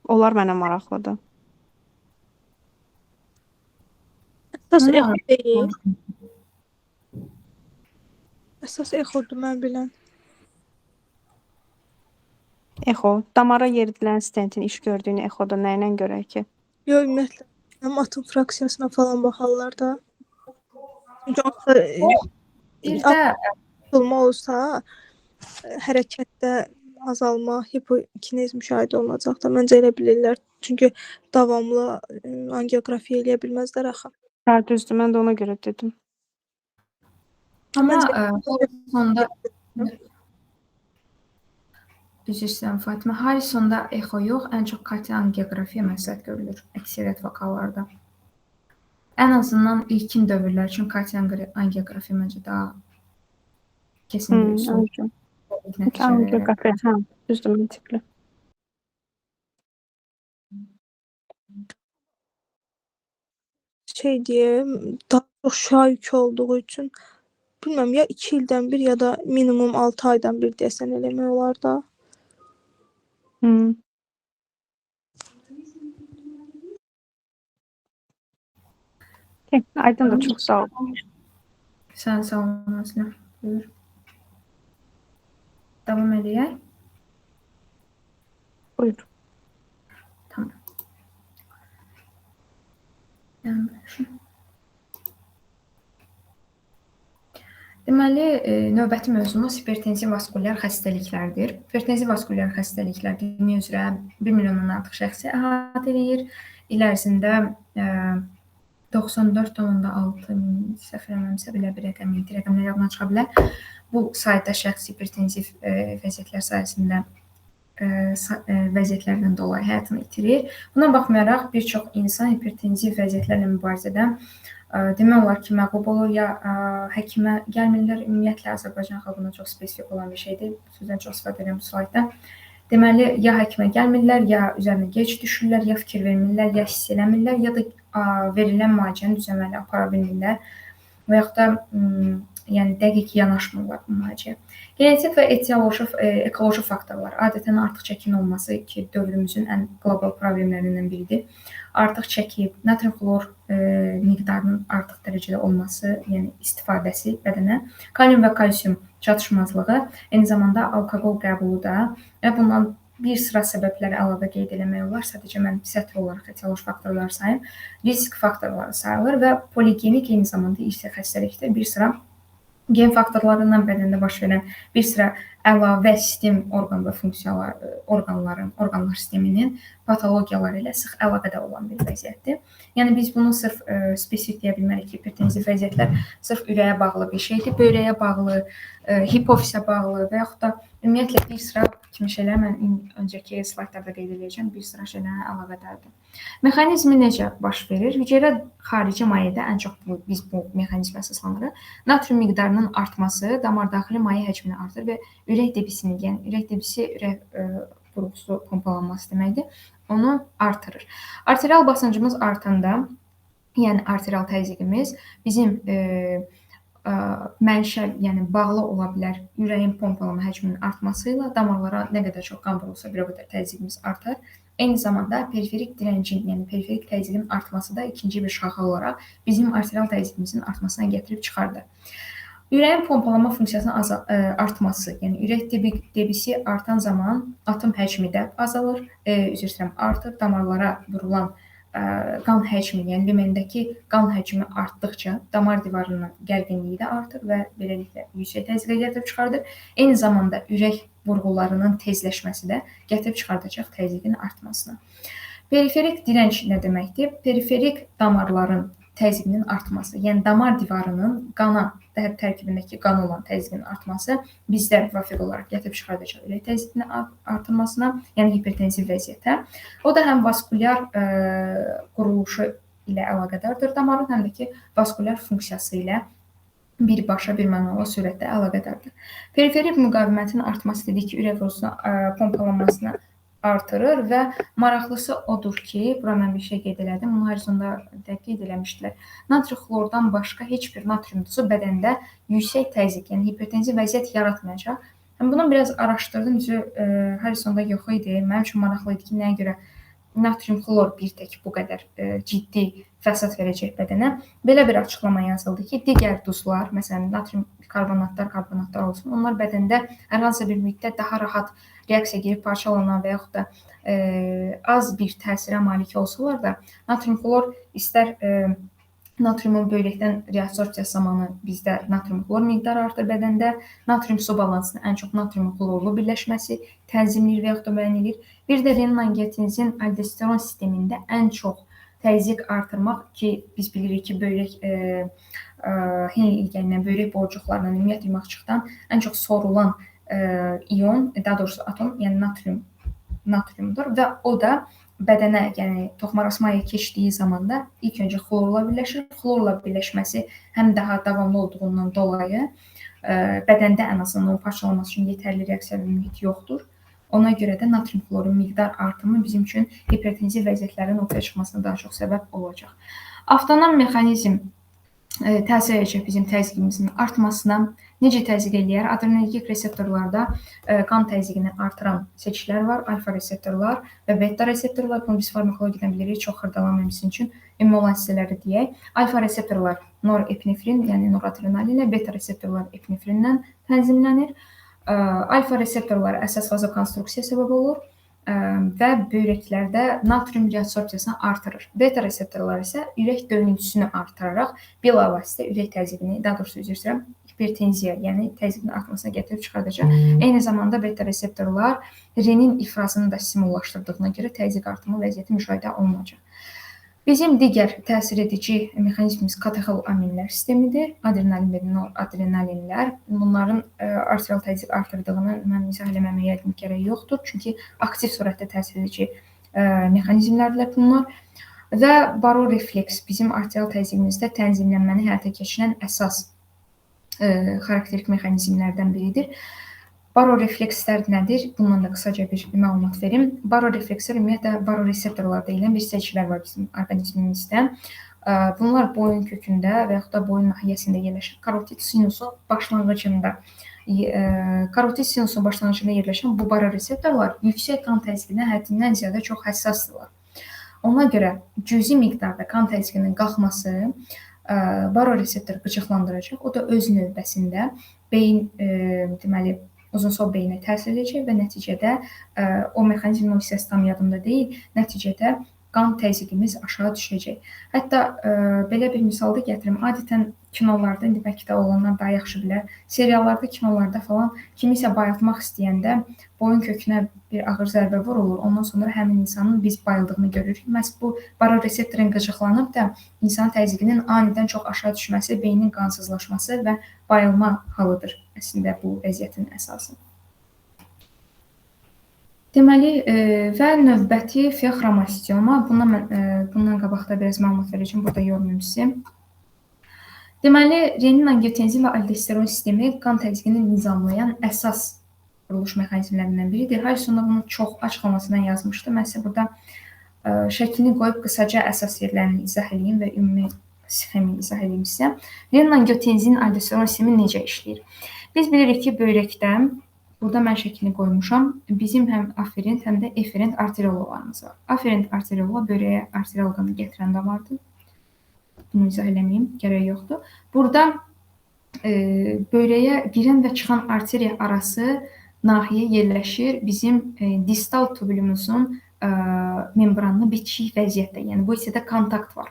Onlar mənə maraqlıdır. Əsas echo deyil. Əsas echodur mən bilən. Echo. Damara yeridilən stentin iş gördüyünü echoda nə ilə görək ki? Yox, ümumiyyətlə, atom fraksiyasına falan baxarlar da. Bir də Olma olsa, hərəkətdə azalma, hipokinez müşahidə olunacaq da. Məncə elə bilirlər. Çünki davamlı angiografiya eləyə bilməzlər axı. Hə, düzdür, mən də ona görə dedim. Amma Harrisonda üzrsən Fatimə, Harrisonda echo yox, ən çox kardial angiografiya məsləhət görülür əksəriyyət vəkalarda. Ən azından ilkin dövrlər üçün kardial angiografiya məncə daha kesin bir üsul. Angiografiya, hə, düzdür, məntiqli. Şey deyim, daha çox şaik olduğu üçün bilməm, ya 2 ildən bir ya da minimum 6 aydan bir desən eləmək olar da. Aydın da çox sağ ol. Sən sağ olun, Aslı. Buyur. Davam edək. Buyur. Tamam. Deməli, növbəti mövzumuz hipertenziv vaskulyar xəstəliklərdir. Hipertenziv vaskulyar xəstəliklər dünya üzrə 1 milyondan artıq şəxsi əhatə edir. İl ərzində 94,6 min, səhv eləmirəmsə belə bir rəqəm, rəqəmlər yadımdan çıxa bilər. Bu sayda şəxs hipertenziv vəziyyətlər sayəsində vəziyyətlərdən dolayı həyatını itirir. Buna baxmayaraq bir çox insan hipertenziv vəziyyətlərlə mübarizədə demək olar ki, məğlub olur ya həkimə gəlmirlər. Ümumiyyətlə Azərbaycan xalqına çox spesifik olan bir şeydir. Bu sözdən çox istifadə edirəm bu slaytda. Deməli, ya həkimə gəlmirlər, ya üzərinə gec düşürlər, ya fikir vermirlər, ya hiss eləmirlər, ya da verilən müalicəni düzəməli apara bilmirlər və yaxud da yəni dəqiq yanaşmırlar bu müalicəyə. Genetik və ekoloji faktorlar, adətən artıq çəkinin olması ki, dövrümüzün ən qlobal problemlərindən biridir. Artıq çəki, natrium xlor miqdarının artıq dərəcədə olması, yəni istifadəsi bədənə, kalium və kalsium çatışmazlığı, eyni zamanda alkoqol qəbulu da və bundan bir sıra səbəbləri əlavə qeyd eləmək olar. Sadəcə mən sətr olaraq etioloji faktorlar sayım, risk faktorları sayılır və poligenik eyni zamanda irsi xəstəlikdir. Bir sıra gen faktorlarından bədəndə baş verən bir sıra əlavə sistem orqan və orqanlar sisteminin patologiyaları ilə sıx əlaqədə olan bir vəziyyətdir. Yəni biz bunu sırf spesifik deyə bilmərik ki, hipertenziv vəziyyətlər sırf ürəyə bağlı bir şeydir, böyrəyə bağlı, hipofisə bağlı və yaxud da ümumiyyətlə bir sıra kimi şeylər mən öncəki slaytlarda qeyd edəcəm, bir sıra şeylərlə əlaqədardır. Mexanizmi necə baş verir? Hüceyrə xarici mayedə ən çox biz bu mexanizmə əsaslanırıq. Natrium miqdarının artması damar daxili maye həcmini artırır və ürək debisini, yəni ürək debisi ürək vurğusu pompalanması deməkdir, onu artırır. Arterial basıncımız artanda, yəni arterial təzyiqimiz bizim mənşəl, yəni bağlı ola bilər ürəyin pompalama həcminin artması ilə damarlara nə qədər çox qan vurulsa bir o qədər təzyiqimiz artar. Eyni zamanda periferik direncin, yəni periferik təzyiqin artması da ikinci bir şaxə olaraq bizim arterial təzyiqimizin artmasına gətirib çıxardır. Ürəyin pompalama funksiyasının artması, yəni ürək debisi artan zaman atım həcmi də azalır, artır, damarlara vurulan qan həcmi, yəni lümendəki qan həcmi artdıqca damar divarının gərginliyi də artır və beləliklə yüksək təzyiqə gətirib çıxardır. Eyni zamanda ürək vurğularının tezləşməsi də gətirib çıxardacaq təzyiqin artmasına. Periferik direnç nə deməkdir? Periferik damarların təzyiqinin artması, yəni damar divarının qana tərkibindəki qan olan təzyiqin artması bizdə vafir olaraq gətirib çıxardacaq ürək təzyiqinin artırmasına, yəni hipertenziv vəziyyətə. O da həm vaskulyar quruluşu ilə əlaqədardır damarın, həm də ki, vaskulyar funksiyası ilə birbaşa bir mənalı sürətdə əlaqədardır. Periferik müqavimətin artması dedik ki, ürək vurğusunun pompalanmasını artırır və maraqlısı odur ki, bura mən bir şey qeyd elədim, bunu horizonda da qeyd eləmişdilər. Natrium xlordan başqa heç bir natrium duzu bədəndə yüksək təzyiq, yəni hipertenziv vəziyyət yaratmayacaq. Bunu biraz araşdırdım, horizonda yox idi. Mənim üçün maraqlı idi ki, nəyə görə natrium xlor bir tək bu qədər ciddi fəsad verəcək bədənə. Belə bir açıqlama yazıldı ki, digər duzlar, məsələn, natrium karbonatlar olsun, onlar bədəndə hər hansı bir müddət daha rahat reaksiya girib parçalanan və yaxud da az bir təsirə malik olsalar da, natrium xlor istər natriumun böyrəkdən reabsorpsiyası zamanı bizdə natrium xlor miqdarı artır bədəndə, natrium su balansını ən çox natrium xlorlu birləşməsi tənzimləyir və yaxud da müəyyən edir. Bir də renin-angiotensin aldosteron sistemində ən çox təzyiq artırmaq ki, biz bilirik ki, böyrək ilgəlindən, böyrək borucuqlarından, ümumiyyətlə yumaqçıqdan ən çox sorulan ion, daha doğrusu atom, yəni natriumdur və o da bədənə, yəni toxumarası maye keçdiyi zaman da ilk öncə xlorla birləşir. Xlorla birləşməsi həm daha davamlı olduğundan dolayı bədəndə ən azından onun parçalanması üçün yetərli reaksiya mühit yoxdur. Ona görə də natrium xlorun miqdar artımı bizim üçün hipertenziv vəziyyətlərin ortaya çıxmasına daha çox səbəb olacaq. Avtonom mexanizm təsir edəcək bizim təzyiqimizin artmasına. Necə təzyiq eləyər? Adrenergik reseptorlarda qan təzyiqini artıran seçkilər var, alfa reseptorlar və beta reseptorlar. Bunu biz farmakologiyadan bilirik, çox xırdalanmaması üçün ümumi olan hissələri deyək. Alfa reseptorlar norepinefrin, yəni noradrenalin ilə, beta reseptorlar epinefrindən tənzimlənir. Alfa reseptorlar əsas vazokonstruksiya səbəb olur. və böyrəklərdə natrium reabsorpsiyasını artırır. Beta reseptorlar isə ürək döyüntüsünü artıraraq bilavasitə ürək təzyiqini, daha doğrusu üzr istəyirəm, hipertenziya, yəni təzyiqin artmasına gətirib çıxardacaq. Eyni zamanda beta reseptorlar renin ifrazını da stimullaşdırdığına görə təzyiq artımı vəziyyəti müşahidə olunacaq. Bizim digər təsir edici mexanizmimiz katexolaminlər sistemidir. Adrenalin və noradrenalinlər. Bunların arterial təzyiq artırdığını mən izah eləməməyə gərək yoxdur. Çünki aktiv surətdə təsir edici mexanizmlərdir bunlar. Və barorefleks bizim arterial təzyiqimizdə tənzimlənməni həyata keçirən əsas xarakterik mexanizmlərdən biridir. Baroreflekslər nədir? Bundan da qısaca bir məlumat verim. Baroreflekslər ümumiyyətlə baroreseptorlar deyilən bir seçkilər var bizim orqanizmimizdə. Bunlar boyun kökündə və yaxud da boyun nahiyəsində yerləşir. Karotit sinusun başlanğıcında yerləşən bu baroreseptorlar yüksək qan təzyiqinə həddindən ziyadə çox həssasdırlar. Ona görə cüzi miqdarda qan təzyiqinin qalxması baroreseptoru qıcıqlandıracaq. O da öz növbəsində beyin deməli uzunsol beyinə təsir edəcək və nəticədə o mexanizmin o hissəsi tam yadımda deyil, nəticədə qan təzyiqimiz aşağı düşəcək. Hətta belə bir misal da gətirim. Adətən kinolarda, indi bəlkə də olanlar daha yaxşı bilər, seriallarda, kinolarda falan kimisə bayıltmaq istəyəndə boyun kökünə bir ağır zərbə vurulur. Ondan sonra həmin insanın biz bayıldığını görürük. Məhz bu baroreseptorun qıcıqlanıb da insan təzyiqinin anidən çox aşağı düşməsi, beynin qansızlaşması və bayılma halıdır əslində bu vəziyyətin əsası. Deməli, və növbəti feoxromostioma. Bundan qabaqda biraz məlumat verəcəm, burada yormayım sizi. Deməli, renin, angiotenzin və aldosteron sistemi qan təzyiqini nizamlayan əsas quruluş mexanizmlərindən biridir. Harisonda bunu çox açıqlamasından yazmışdı. Mən sizə burada şəklini qoyub qısaca əsas yerlərini izah edeyim və ümumi sxemi izah edeyim sizə. Renin, angiotenzin, aldosteron sistemi necə işləyir? Biz bilirik ki, böyrəkdə, burada mən şəklini qoymuşam, bizim həm aferent, həm də eferent arteriolalarımız var. Aferent arteriola böyrəyə arterial qanı gətirən damardır. Bunu izah eləməyim, gərək yoxdur. Burada böyrəyə girən və çıxan arteriya arası nahiyə yerləşir bizim distal tubulumuzun membranlı bitişik vəziyyətdə. Yəni bu hissədə kontakt var.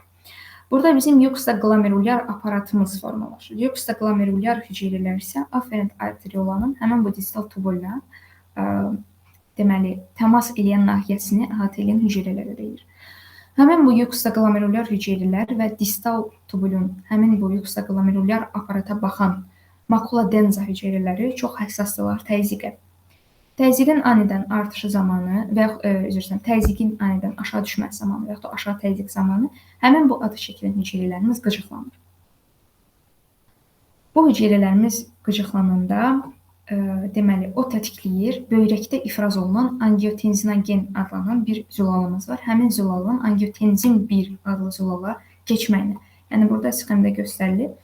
Burada bizim yuxtaglomerulyar aparatımız formalaşır. Yuxtaglomerulyar hüceyrələr isə aferent arteriolanın həmin bu distal tubulla deməli təmas edən nahiyəsini əhatə edən hüceyrələrə deyilir. Həmin bu yuxtaglomerulyar hüceyrələr və distal tubulun həmin bu yuxtaglomerulyar aparata baxan makula densa hüceyrələri çox həssasdırlar təzyiqə. Təzyiqin anidən artışı zamanı və təzyiqin anidən aşağı düşməsi zamanı və yaxud da aşağı təzyiq zamanı həmin bu adı çəkilən hüceyrələrimiz qıcıqlanır. Bu hüceyrələrimiz qıcıqlananda deməli o tətikləyir böyrəkdə ifraz olunan angiotenzinogen adlanan bir zülalımız var. Həmin zülalın angiotenzin 1 adlı zülala keçməyini. Yəni burada sxemdə göstərilir.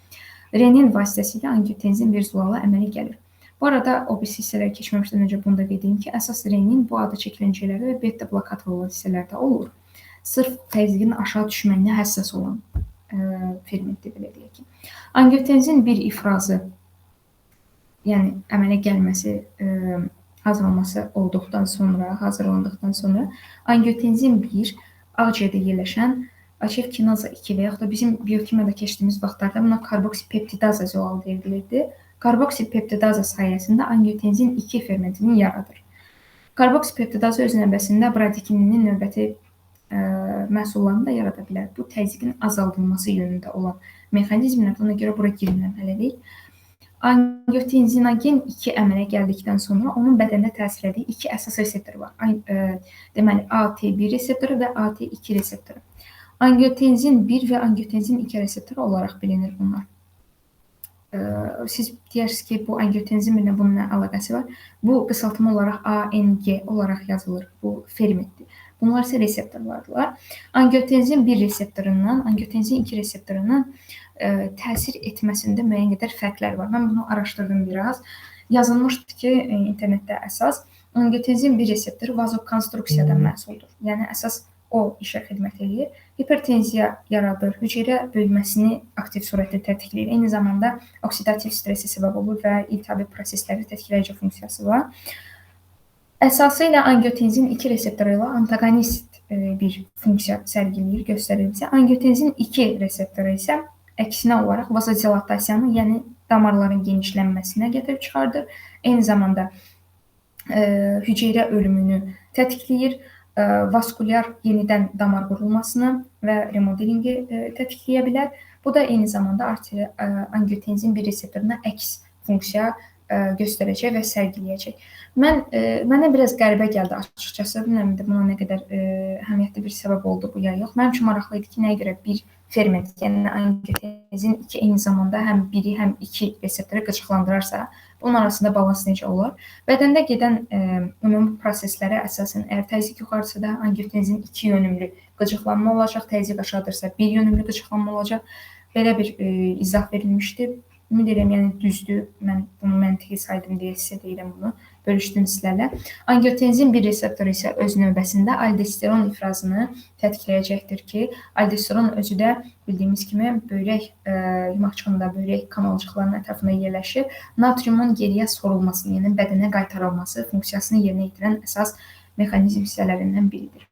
Renin vasitəsilə angiotenzin 1 zülala əmələ gəlir. Bu arada o birisi hissələrə keçməmişdən öncə bunu da qeyd edeyim ki, əsas renin bu adı çəkilən hüceyrələrdə və beta blokator olan hissələrdə olur. Sırf təzyiqin aşağı düşməyinə həssas olan fermentdir, belə deyək ki. Angiotenzin 1 ifrazı, yəni əmələ gəlməsi, hazırlandıqdan sonra angiotenzin 1 ağciyərdə yerləşən açilkinaza 2 və yaxud da bizim biokimiyada keçdiyimiz vaxtlarda buna karboksipeptidaza zülalı deyilirdi. Karboksipeptidaza sayəsində angiotenzin 2 fermentini yaradır. Karboksipeptidaza öz növbəsində bradikininin növbəti məhsullarını da yarada bilər. Bu təzyiqin azaldılması yönündə olan mexanizmlər, ona görə bura girmirəm hələ deyil. Angiotenzinogen 2 əmələ gəldikdən sonra onun bədəndə təsir etdiyi 2 əsas reseptor var. Deməli, AT1 reseptoru və AT2 reseptoru. Angiotenzin 1 və angiotenzin 2 reseptoru olaraq bilinir bunlar. Siz deyirsiniz ki, bu angiotenzin 1 ilə bunun nə əlaqəsi var? Bu qısaltma olaraq ANG olaraq yazılır. Bu fermentdir. Bunlar isə reseptorlardılar. Angiotenzin 1 reseptorundan, angiotenzin 2 reseptorundan təsir etməsində müəyyən qədər fərqlər var. Mən bunu araşdırdım biraz. Yazılmışdı ki, internetdə əsas angiotenzin 1 reseptoru vazokonstruksiyadan məhsuldur. Yəni əsas o işə xidmət edir. Hipertenziya yaradır, hüceyrə böyüməsini aktiv surətdə tətikləyir. Eyni zamanda oksidativ stresi səbəb olur və iltihabi prosesləri tətikləyici funksiyası var. Əsasıyla angiotenzin 2 reseptoru ilə antagonist bir funksiya sərgiləyir, göstərilirsə, angiotenzin 2 reseptoru isə əksinə olaraq vasodilatasiyanı, yəni damarların genişlənməsinə gətirib çıxardır. Eyni zamanda hüceyrə ölümünü tetikləyir, vaskulyar yenidən damar qurulmasını və remodelingi tetikləyə bilər. Bu da eyni zamanda angiotenzin 1 reseptoruna əks funksiya göstərəcək və sərgiləyəcək. Mənə biraz qəribə gəldi açıqcası. Bilmirəm buna nə qədər əhəmiyyətli bir səbəb oldu bu ya yox. Mənim üçün maraqlı idi ki, nəyə görə bir ferment, yəni angiotenzin 2 eyni zamanda həm 1-i, həm 2 reseptoru qıcıqlandırarsa, bunun arasında balans necə olur? Bədəndə gedən ümumi proseslərə əsasən əgər təzyiq yuxarısı da angiotenzin 2 yönümlü qıcıqlanma olacaq, təzyiq aşağıdırsa 1 yönümlü qıcıqlanma olacaq. Belə bir izah verilmişdi. Ümid edirəm, yəni düzdür. Mən bunu məntiqi saydım deyə sizə deyirəm bunu. Bölüşdüm sizlərlə. Angiotenzin 1 reseptoru isə öz növbəsində aldosteron ifrazını tetikləyəcəkdir ki, aldosteron özü də bildiyimiz kimi böyrək yumaqçığında, böyrək kanalcıqlarının ətrafında yerləşir. Natriumun geriyə sorulmasını, yəni bədənə qaytarılması funksiyasını yerinə yetirən əsas mexanizm hissələrindən biridir.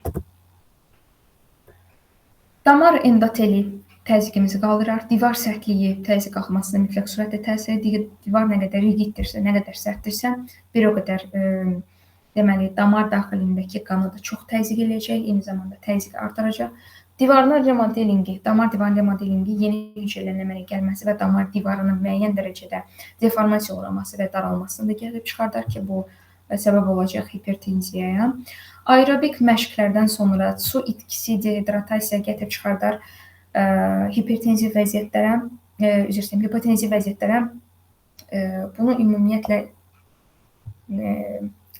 Damar endoteli təzyiqimizi qaldırar. Divar sərtliyi təzyiq qalxmasına mütləq surətdə təsir edir. Divar nə qədər rigiddirsə, nə qədər sərtdirsə, bir o qədər deməli damar daxilindəki qanı da çox təzyiq eləyəcək, eyni zamanda təzyiq artıracaq. Divarın remodelingi, damar divarının remodelingi yeni hüceyrələrin əmələ gəlməsi və damar divarının müəyyən dərəcədə deformasiya uğraması və daralmasını da gətirib çıxardar ki, bu səbəb olacaq hipertenziyaya. Aerobik məşqlərdən sonra su itkisi, dehidratasiya gətirib çıxardar hipertenziv vəziyyətlərə, hipotenziv vəziyyətlərə. Bunu ümumiyyətlə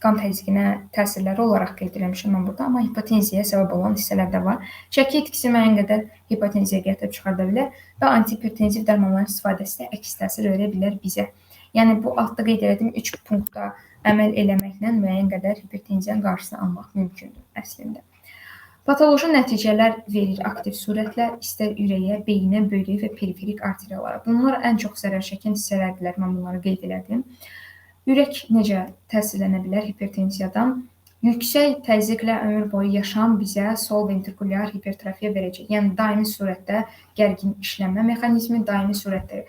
qan təzyiqinə təsirləri olaraq qeyd etmişəm mən burada, amma hipotenziyaya səbəb olan hissələr də var. Çəki itkisi müəyyən qədər hipotenziyaya gətirib çıxarda bilər və antihipertenziv dərmanların istifadəsi də əks təsir verə bilər bizə. Yəni bu altda qeyd etdiyim 3 punktda əməl eləməklə müəyyən qədər hipertenziyanın qarşısını almaq mümkündür əslində. Patoloji nəticələr verir aktiv surətlə istər ürəyə, beyinə, böyrəyə və periferik arteriyalara. Bunlar ən çox zərər çəkən hissələrdirlər, mən bunları qeyd elədim. Ürək necə təsirlənə bilər hipertenziyadan? Yüksək təzyiqlə ömür boyu yaşam bizə sol ventrikulyar hipertrofiya verəcək. Yəni daimi surətdə gərgin işlənmə mexanizmi, daimi surətdə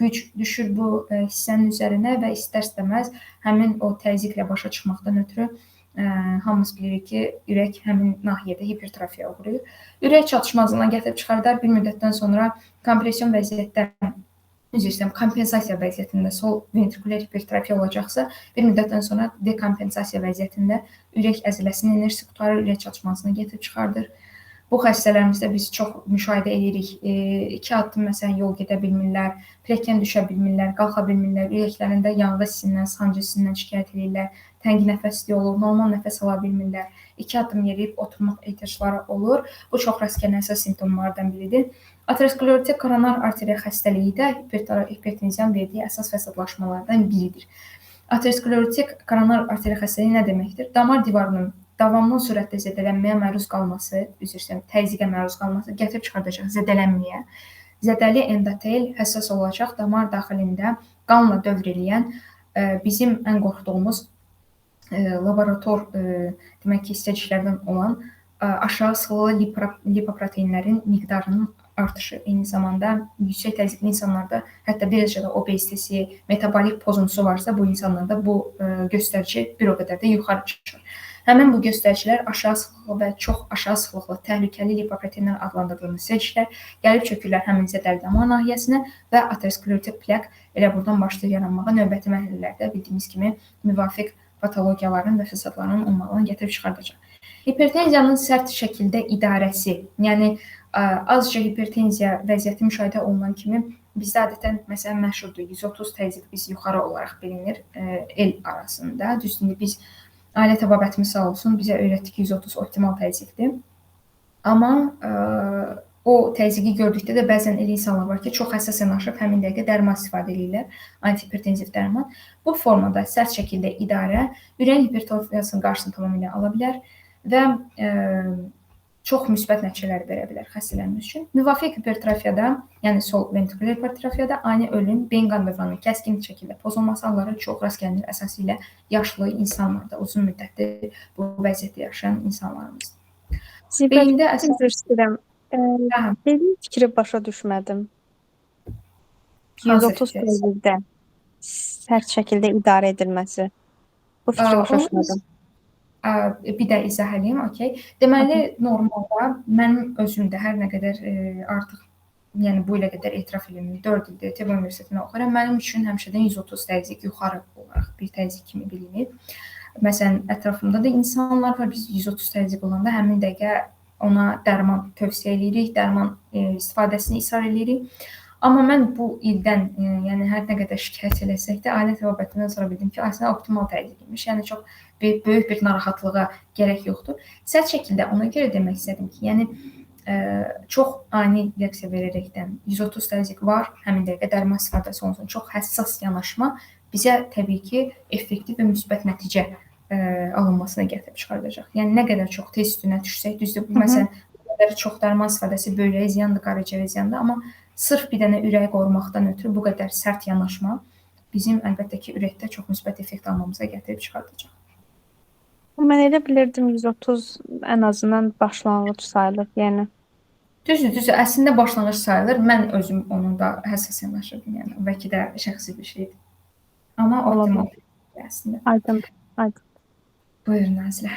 güc düşür bu hissənin üzərinə və istər-istəməz həmin o təzyiqlə başa çıxmaqdan ötürü hamımız bilirik ki, ürək həmin nahiyədə hipertrofiya uğrayır. Ürək çatışmazlığına gətirib çıxardar. Bir müddətdən sonra kompression vəziyyətdə, kompensasiya vəziyyətində sol ventrikulyar hipertrofiya olacaqsa, bir müddətdən sonra dekompensasiya vəziyyətində ürək əzələsinin enerjisi qutarır, ürək çatışmazlığına gətirib çıxardır. Bu xəstələrimizdə biz çox müşahidə edirik. 2 addım məsələn yol gedə bilmirlər, piləkən düşə bilmirlər, qalxa bilmirlər, ürəklərində yanğı hissindən, sancı hissindən şikayət edirlər, təngi nəfəsliyi olur, normal nəfəs ala bilmirlər, 2 addım yeriyib oturmaq ehtiyacları olur. Bu çox rast gələn əsas simptomlardan biridir. Aterosklerotik koronar arteriya xəstəliyi də hipertenziyanın verdiyi əsas fəsadlaşmalardan biridir. Aterosklerotik koronar arteriya xəstəliyi nə deməkdir? Damar divarının davamlı sürətdə zədələnməyə məruz qalması, təzyiqə məruz qalması gətirib çıxardacaq zədələnməyə. Zədəli endotel həssas olacaq, damar daxilində qanla dövr eləyən bizim ən qorxduğumuz laborator demək ki, hissəciklərdən olan aşağı sıxılı lipoproteinlərin miqdarının artışı, eyni zamanda yüksək təzyiqli insanlarda hətta bir dərəcədə obezitesi, metabolik pozuntusu varsa, bu insanlarda bu göstərici bir o qədər də yuxarı çıxır. Həmin bu göstəricilər aşağı sıxlıqlı və çox aşağı sıxlıqlı təhlükəli lipoproteinlər adlandırdığımız hissəciklər gəlib çökürlər həmin zədəli damar nahiyəsinə və aterosklerotik plak elə buradan başlayır yaranmağa. Növbəti mərhələlərdə bildiyimiz kimi müvafiq patologiyaların və fəsadların olmağını gətirib çıxardacaq. Hipertenziyanın sərt şəkildə idarəsi, yəni azca hipertenziya vəziyyəti müşahidə olunan kimi bizdə adətən məsələn məşhurdur 130 təzyiq biz yuxarı olaraq bilinir el arasında. Düzdür, biz ailə təbabətimiz sağ olsun, bizə öyrətdi ki, 130 optimal təzyiqdir. Amma o təzyiqi gördükdə də bəzən elə insanlar var ki, çox həssas yanaşıb həmin dəqiqə dərman istifadə edirlər, antihipertenziv dərman. Bu formada sərt şəkildə idarə ürəyin hipertrofiyasının qarşısını tamamilə ala bilər və çox müsbət nəticələr verə bilər xəstələrimiz üçün. Müvafiq hipertrofiyada, yəni sol ventrikulyar hipertrofiyada ani ölüm, beyin qan dövranının kəskin şəkildə pozulması halları çox rast gəlinir, əsasıyla yaşlı insanlarda, uzun müddətli bu vəziyyətdə yaşayan insanlarımız. Beyində əsas istəyirəm. Dediyim fikri başa düşmədim. 130 dərəcədə sərt şəkildə idarə edilməsi. Bu fikri başa düşmədim. Bir də izah edeyim, okey. Deməli, normalda mənim özümdə hər nə qədər artıq, yəni bu ilə qədər etiraf edilmiş 4 ildir TB Universitetində oxuyuram. Mənim üçün həmişədən 130 dərəcə yuxarı olaraq bir dərəcə kimi bilinir. Məsələn, ətrafımda da insanlar var, biz 130 dərəcə olanda həmin dəqiqə ona dərman tövsiyə edirik, dərman istifadəsini israr edirik. Amma mən bu ildən, yəni hər nə qədər şikayət eləsək də, ailə təbabətində sonra bildim ki, əslində optimal dərəcə imiş. Yəni çox böyük bir narahatlığa gərək yoxdur. Sərt şəkildə ona görə demək istədim ki, yəni çox ani reaksiya verərəkdən 130 dərəcə var, həmin dəqiqə dərman istifadəsi olsun. Çox həssas yanaşma bizə təbii ki, effektiv və müsbət nəticə alınmasına gətirib çıxardacaq. Yəni nə qədər çox tez üstünə düşsək, düzdür, məsələn, nə qədər çox dərman istifadəsi böyrəyə ziyandır, qaraciyərə ziyandır, amma sırf bir dənə ürəyi qorumaqdan ötürü bu qədər sərt yanaşma bizim əlbəttə ki, ürəkdə çox müsbət effekt almamıza gətirib çıxardacaq. Mən elə bilirdim 130 ən azından başlanğıc sayılır, yəni. Düzdür. Əslində başlanğıc sayılır. Mən özüm onun da həssas yanaşırdım, yəni. Bəlkə də şəxsi bir şeydir. Amma optimal əslində. Aydın. Buyurun Nazilə.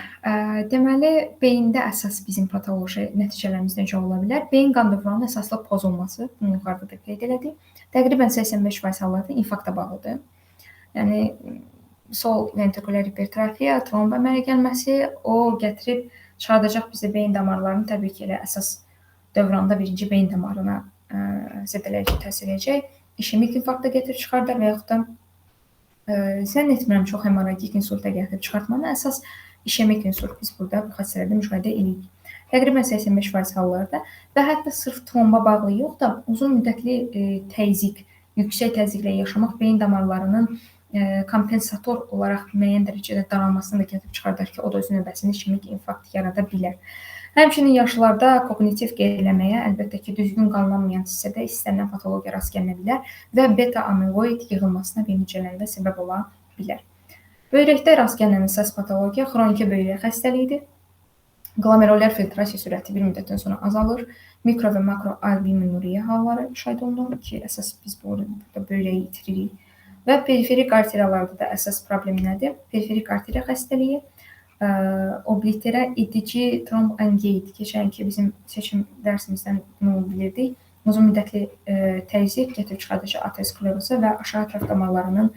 Deməli, beyində əsas bizim patoloji nəticələrimiz necə ola bilər? Beyin qan dövranının əsaslı pozulması, bunu yuxarıda da qeyd elədik. Təqribən 85% hallarda infarkta bağlıdır. Yəni, sol ventrikulyar hipertrofiya, tromb əmələ gəlməsi, o gətirib çıxardacaq bizə beyin damarlarını təbii ki, elə əsas dövranda birinci beyin damarına zədələyici təsir edəcək. İşemik infarkta gətirib çıxardar və yaxud da zənn etmirəm çox hemorragik insulta gətirib çıxartmanı. Əsas işemik insult biz burada bu xəstələrdə müşahidə edirik. Təqribən 85% hallarda və hətta sırf tromba bağlı yox da uzun müddətli təzyiq, yüksək təzyiqlə yaşamaq beyin damarlarının kompensator olaraq müəyyən dərəcədə daralmasını da gətirib çıxardar ki, o da öz növbəsində işemik infarkt yarada bilər. Həmçinin yaşlılarda kognitiv geriləməyə, əlbəttə ki, düzgün qanlanmayan hissədə istənilən patologiya rast gəlinə bilər və beta-amiloid yığılmasına beyin hüceyrələrində səbəb ola bilər. Böyrəkdə rast gəlinən əsas patologiya xroniki böyrək xəstəliyidir. Glomerulyar filtrasiya sürəti bir müddətdən sonra azalır. Mikro və makro albuminuriya halları müşahidə olunur ki, əsas biz burada böyrəyi itiririk. Və periferik arteriyalarda da əsas problem nədir? Periferik arteriya xəstəliyi, obliterə edici trombangeit, keçənki bizim seçim dərsimizdən bunu bilirdik. Uzun müddətli təzyiq gətirib çıxardacaq ateroskleroza və aşağı ətraf damarlarının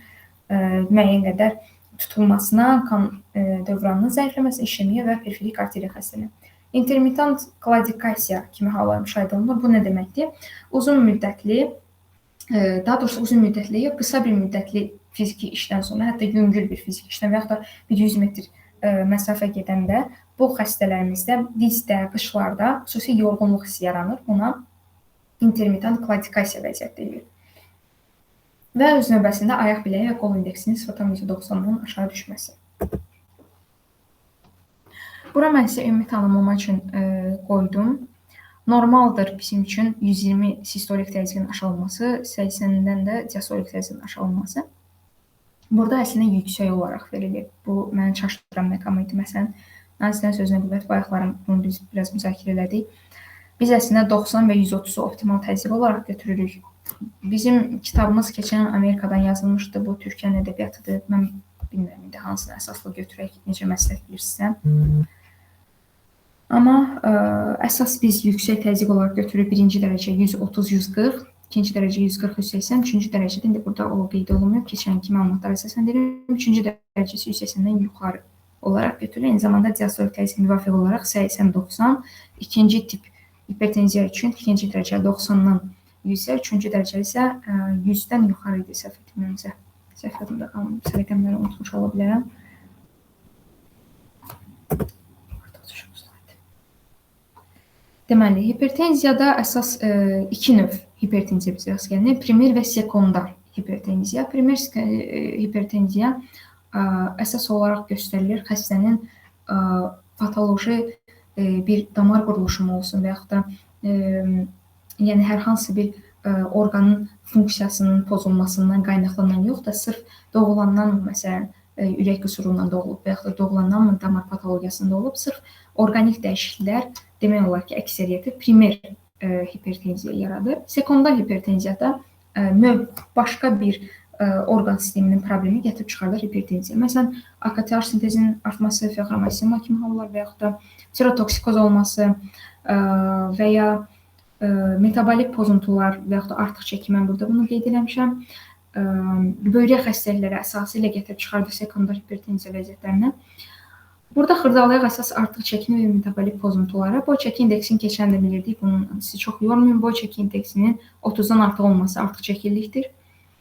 müəyyən qədər tutulmasına, kan dövranının zəifləməsi, işemiyə və periferik arteriya xəstəliyi. Intermittent kladikasiya kimi hallar müşahidə olunur. Bu nə deməkdir? Uzun müddətli, daha doğrusu uzun müddətli yox, qısa bir müddətli fiziki işdən sonra, hətta yüngül bir fiziki işdən və yaxud da bir 100 metr məsafə gedəndə bu xəstələrimizdə dizdə, qışlarda xüsusi yorğunluq hissi yaranır. Buna intermittent kladikasiya vəziyyət deyilir. Və öz növbəsində ayaq biləyi və qol indeksinin 0,90-dan aşağı düşməsi. Bura mən sizə ümumi tanımlama üçün qoydum. Normaldır bizim üçün 120 sistolik təzyiqin aşağı olması, 80-dən də diastolik təzyiqin aşağı olması. Burada əslində yüksək olaraq verilir. Bu, məni çaşdıran məqam idi. Məsələn, Nazilərin sözünə qüvvət, bayaqlarım bunu biz biraz müzakirə elədik. Biz əslində 90 və 130-u optimal təzyiq olaraq götürürük. Bizim kitabımız keçən Amerikadan yazılmışdı. Bu Türkiyənin ədəbiyyatıdır. Mən bilmirəm indi hansını əsaslı götürək, necə məsləhət bilirsinizsə. Amma əsas biz yüksək təzyiq olaraq götürürük. Birinci dərəcə 130-140, ikinci dərəcə 140-180, üçüncü dərəcədə indi burada o qeyd olunmuyor. Keçənki məlumatlara əsasləndirir. Üçüncü dərəcəsi 180-dən yuxarı olaraq götürülür. Eyni zamanda diastolik təzyiq müvafiq olaraq 80-90, ikinci tip hipertenziya üçün ikinci dərəcə 90-dan 100-ə, üçüncü dərəcə isə 100-dən yuxarı idi səhv etmirəmsə. Səhv yadımda qalmış, rəqəmləri unutmuş ola bilərəm. Deməli, hipertenziyada əsas iki növ hipertenziya bizə rast gəlinir. Primer və sekundar hipertenziya. Primer hipertenziya əsas olaraq göstərilir xəstənin patoloji bir damar quruluşu olsun və yaxud da yəni hər hansı bir orqanın funksiyasının pozulmasından qaynaqlanan yox da sırf doğulandan məsələn ürək qüsurundan doğulub və yaxud da doğulandan damar patologiyasında olub, sırf orqanik dəyişikliklər demək olar ki, əksəriyyəti primer hipertenziya yaradır. Sekundar hipertenziyada başqa bir orqan sisteminin problemi gətirib çıxardır hipertenziya. Məsələn, AKTH sintezinin artması, febromasiyoma kimi hallar və yaxud da tirotoksikoz olması və ya metabolik pozuntular və yaxud da artıq çəki, mən burada bunu qeyd eləmişəm. Böyrək xəstəlikləri əsası ilə gətirib çıxardır sekundar hipertenziya vəziyyətlərinə. Burada xırdalayaq əsas artıq çəkini və metabolik pozuntulara. Boy çəki indeksini keçən də bilirdik, bunun sizi çox yormayın. Boy çəki indeksinin 30-dan artıq olması artıq çəkillikdir.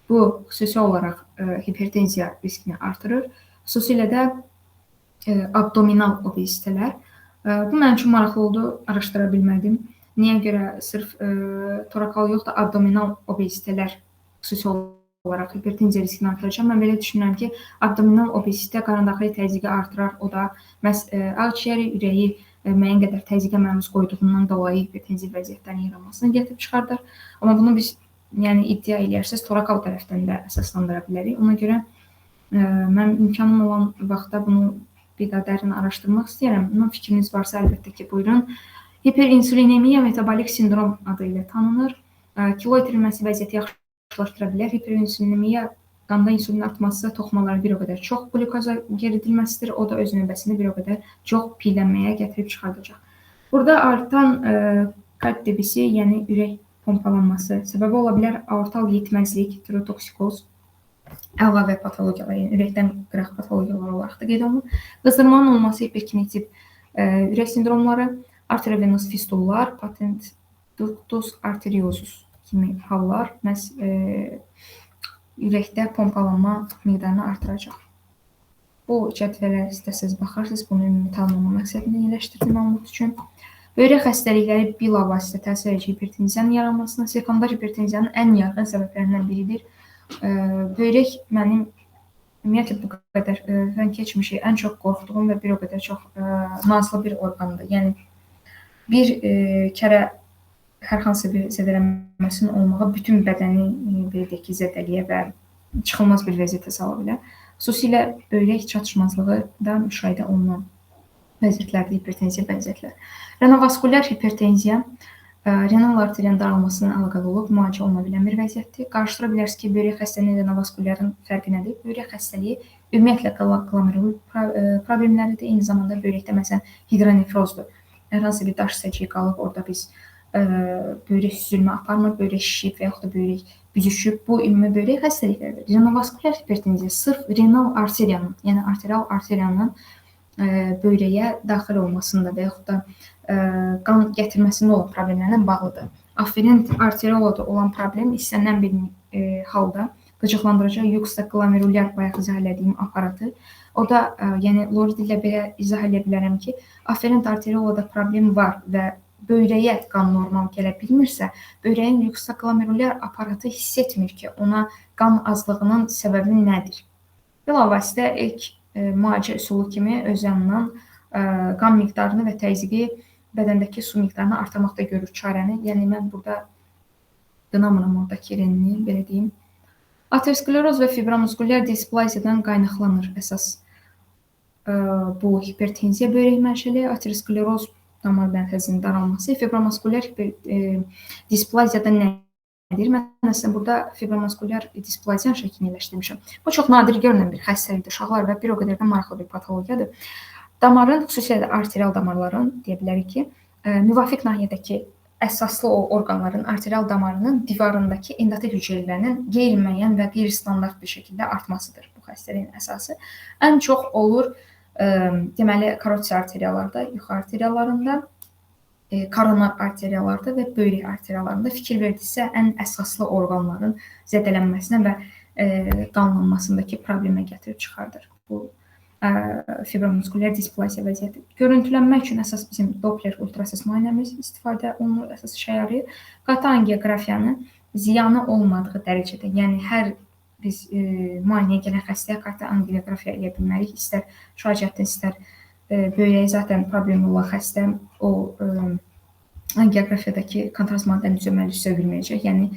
Bu xüsusi olaraq hipertenziya riskini artırır. Xüsusilə də abdominal obezitələr. Bu mənim üçün maraqlı oldu, araşdıra bilmədim. Niyə görə sırf torakal yox da abdominal obezitələr xüsusi olaraq hipertenziya riskini artıracaq. Mən belə düşünürəm ki, abdominal obezitə qarındaxili təzyiqi artırar. O da məhz ağciyəri, ürəyi müəyyən qədər təzyiqə məruz qoyduğundan dolayı hipertenziya vəziyyətlərinin yaranmasına gətirib çıxardır. Amma bunu biz iddia eləyərsiniz, torakal tərəfdən də əsaslandıra bilərik. Ona görə mən imkanım olan vaxtda bunu bir daha dərin araşdırmaq istəyirəm. Bunun fikriniz varsa əlbəttə ki, buyurun. Hiperinsulinemiya metabolik sindrom adı ilə tanınır. Kilo itirilməsi vəziyyəti yaxşılaşdıra bilər. Hiperinsulinemiya qanda insulin artması, toxumaların bir o qədər çox qlukoza yeridilməsidir. O da öz növbəsində bir o qədər çox piylənməyə gətirib çıxardacaq. Burada artan kalp debisi, yəni ürək pompalanması səbəbi ola bilər. Aortal yetməzlik, tirotoksikoz, əlavə patologiyalar, yəni ürəkdən qıraq patologiyalar olaraq da qeyd olunur. Qızdırmanın olması, hiperkinetik ürək sindromları, arteriovenöz fistullar, patent ductus arteriosus kimi hallar məhz ürəkdə pompalanma miqdarını artıracaq. Bu cədvələ istəsəz baxarsınız, bunu ümumi tanımlama məqsədində yerləşdirdim məlumat üçün. Böyrək xəstəlikləri bilavasitə təsir edici hipertenziyanın yaranmasına, sekundar hipertenziyanın ən yaygın səbəblərindən biridir. Böyrək mənim ümumiyyətlə bu qədər mən keçmişi ən çox qorxduğum və bir o qədər çox nazlı bir orqandır. Yəni bir kərə hər hansı bir zədələnməsinin olmağı bütün bədəni belə deyək ki, zədəliyə və çıxılmaz bir vəziyyətə sala bilər. Xüsusilə böyrək çatışmazlığı da müşahidə olunan vəziyyətlərdə hipertenziya vəziyyətlər. Renovaskulyar hipertenziya renal arteriyanın daralmasına əlaqəli olub müalicə oluna bilən bir vəziyyətdir. Qarşıdıra bilərsiniz ki, böyrək xəstəliyi ilə renovaskulyarın fərqi nədir? Böyrək xəstəliyi ümumiyyətlə glomerul problemləridir. Eyni zamanda böyrəkdə məsələn hidronefrozdur. Hər hansı bir daş səcəyi qalıb, orada biz böyrək süzülmə aparmır, böyrək şişib və yaxud da böyrək büzüşüb. Bu ümumi böyrək xəstəliklərdir. Renovaskulyar hipertenziya sırf renal arteriyanın, yəni arterial arteriyanın böyrəyə daxil olmasında və yaxud da qan gətirməsində olan problemlərlə bağlıdır. Afferent arteriolada olan problem istənilən bir halda qıcıqlandırıcı yuxtaglomerulyar bayaq izah elədiyim aparatı. O da, yəni Lori ilə belə izah edə bilərəm ki, afferent arteriolada problem var və böyrəyə qan normal gələ bilmirsə, böyrəyin yuxtaglomerulyar aparatı hiss etmir ki, ona qan azlığının səbəbi nədir. Bilavasitə ilk müalicə üsulu kimi öz yanından qan miqdarını və təzyiqi bədəndəki su miqdarını artırmaqda görür çarəni. Yəni mən burada qınamıram oradakı renini, belə deyim. Ateroskleroz və fibromuskulyar displaziyadan qaynaqlanır əsas bu hipertenziya böyrək mənşəli. Ateroskleroz damar bənfəzinin daralması, fibromuskulyar displaziyada nədir? Mən əslində burada fibromuskulyar displaziyanın şəklini yerləşdirmişəm. Bu çox nadir görünən bir xəstəlikdir uşaqlar və bir o qədər də maraqlı bir patologiyadır. Damarın, xüsusilə də arterial damarların, deyə bilərik ki, müvafiq nahiyədəki əsaslı o orqanların arterial damarının divarındakı endotel hüceyrələrinin qeyri-müəyyən və qeyri-standart bir şəkildə artmasıdır bu xəstəliyin əsası. Ən çox olur, deməli, karotid arteriyalarda, yuxarı arteriyalarında, koronar arteriyalarda və böyrək arteriyalarında fikir verdiksə ən əsaslı orqanların zədələnməsinə və qanlanmasındakı problemə gətirib çıxardır bu fibromuskulyar displaziya vəziyyəti. Görüntülənmək üçün əsas bizim Doppler ultrasəs müayinəmiz istifadə olunur, əsas işə yarayır. Qatı angioqrafiyanı ziyanı olmadığı dərəcədə, yəni hər biz müayinəyə gələn xəstəyə qatı angioqrafiya edə bilmərik, istər şüaciyyətdən, istər böyrəyi zaten problemi olan xəstə o angiografiyadakı kontrast maddənin düzəlməli üstə bilməyəcək. Yəni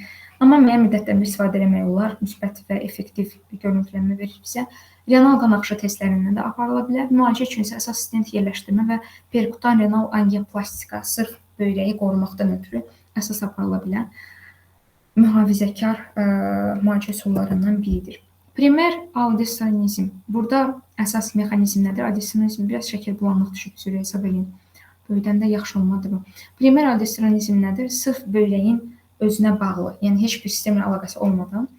amma müəyyən müddətdən istifadə etmək olar, müsbət və effektiv görüntülənmə verir bizə. Renal qan axışı testlərindən də aparıla bilər. Müalicə üçün isə əsas stent yerləşdirmə və perkutan renal angioplastika sırf böyrəyi qorumaqdan ötürü əsas aparıla bilən mühafizəkar müalicə üsullarından biridir. Primer audistolinizm. Burada əsas mexanizm nədir? Audistolinizm biraz şəkil bulanlıq düşüb sürə hesab edin. Böydən də yaxşı olmadı bu. Primer audistolinizm nədir? Sırf böyrəyin özünə bağlı, yəni heç bir sistemlə əlaqəsi olmadan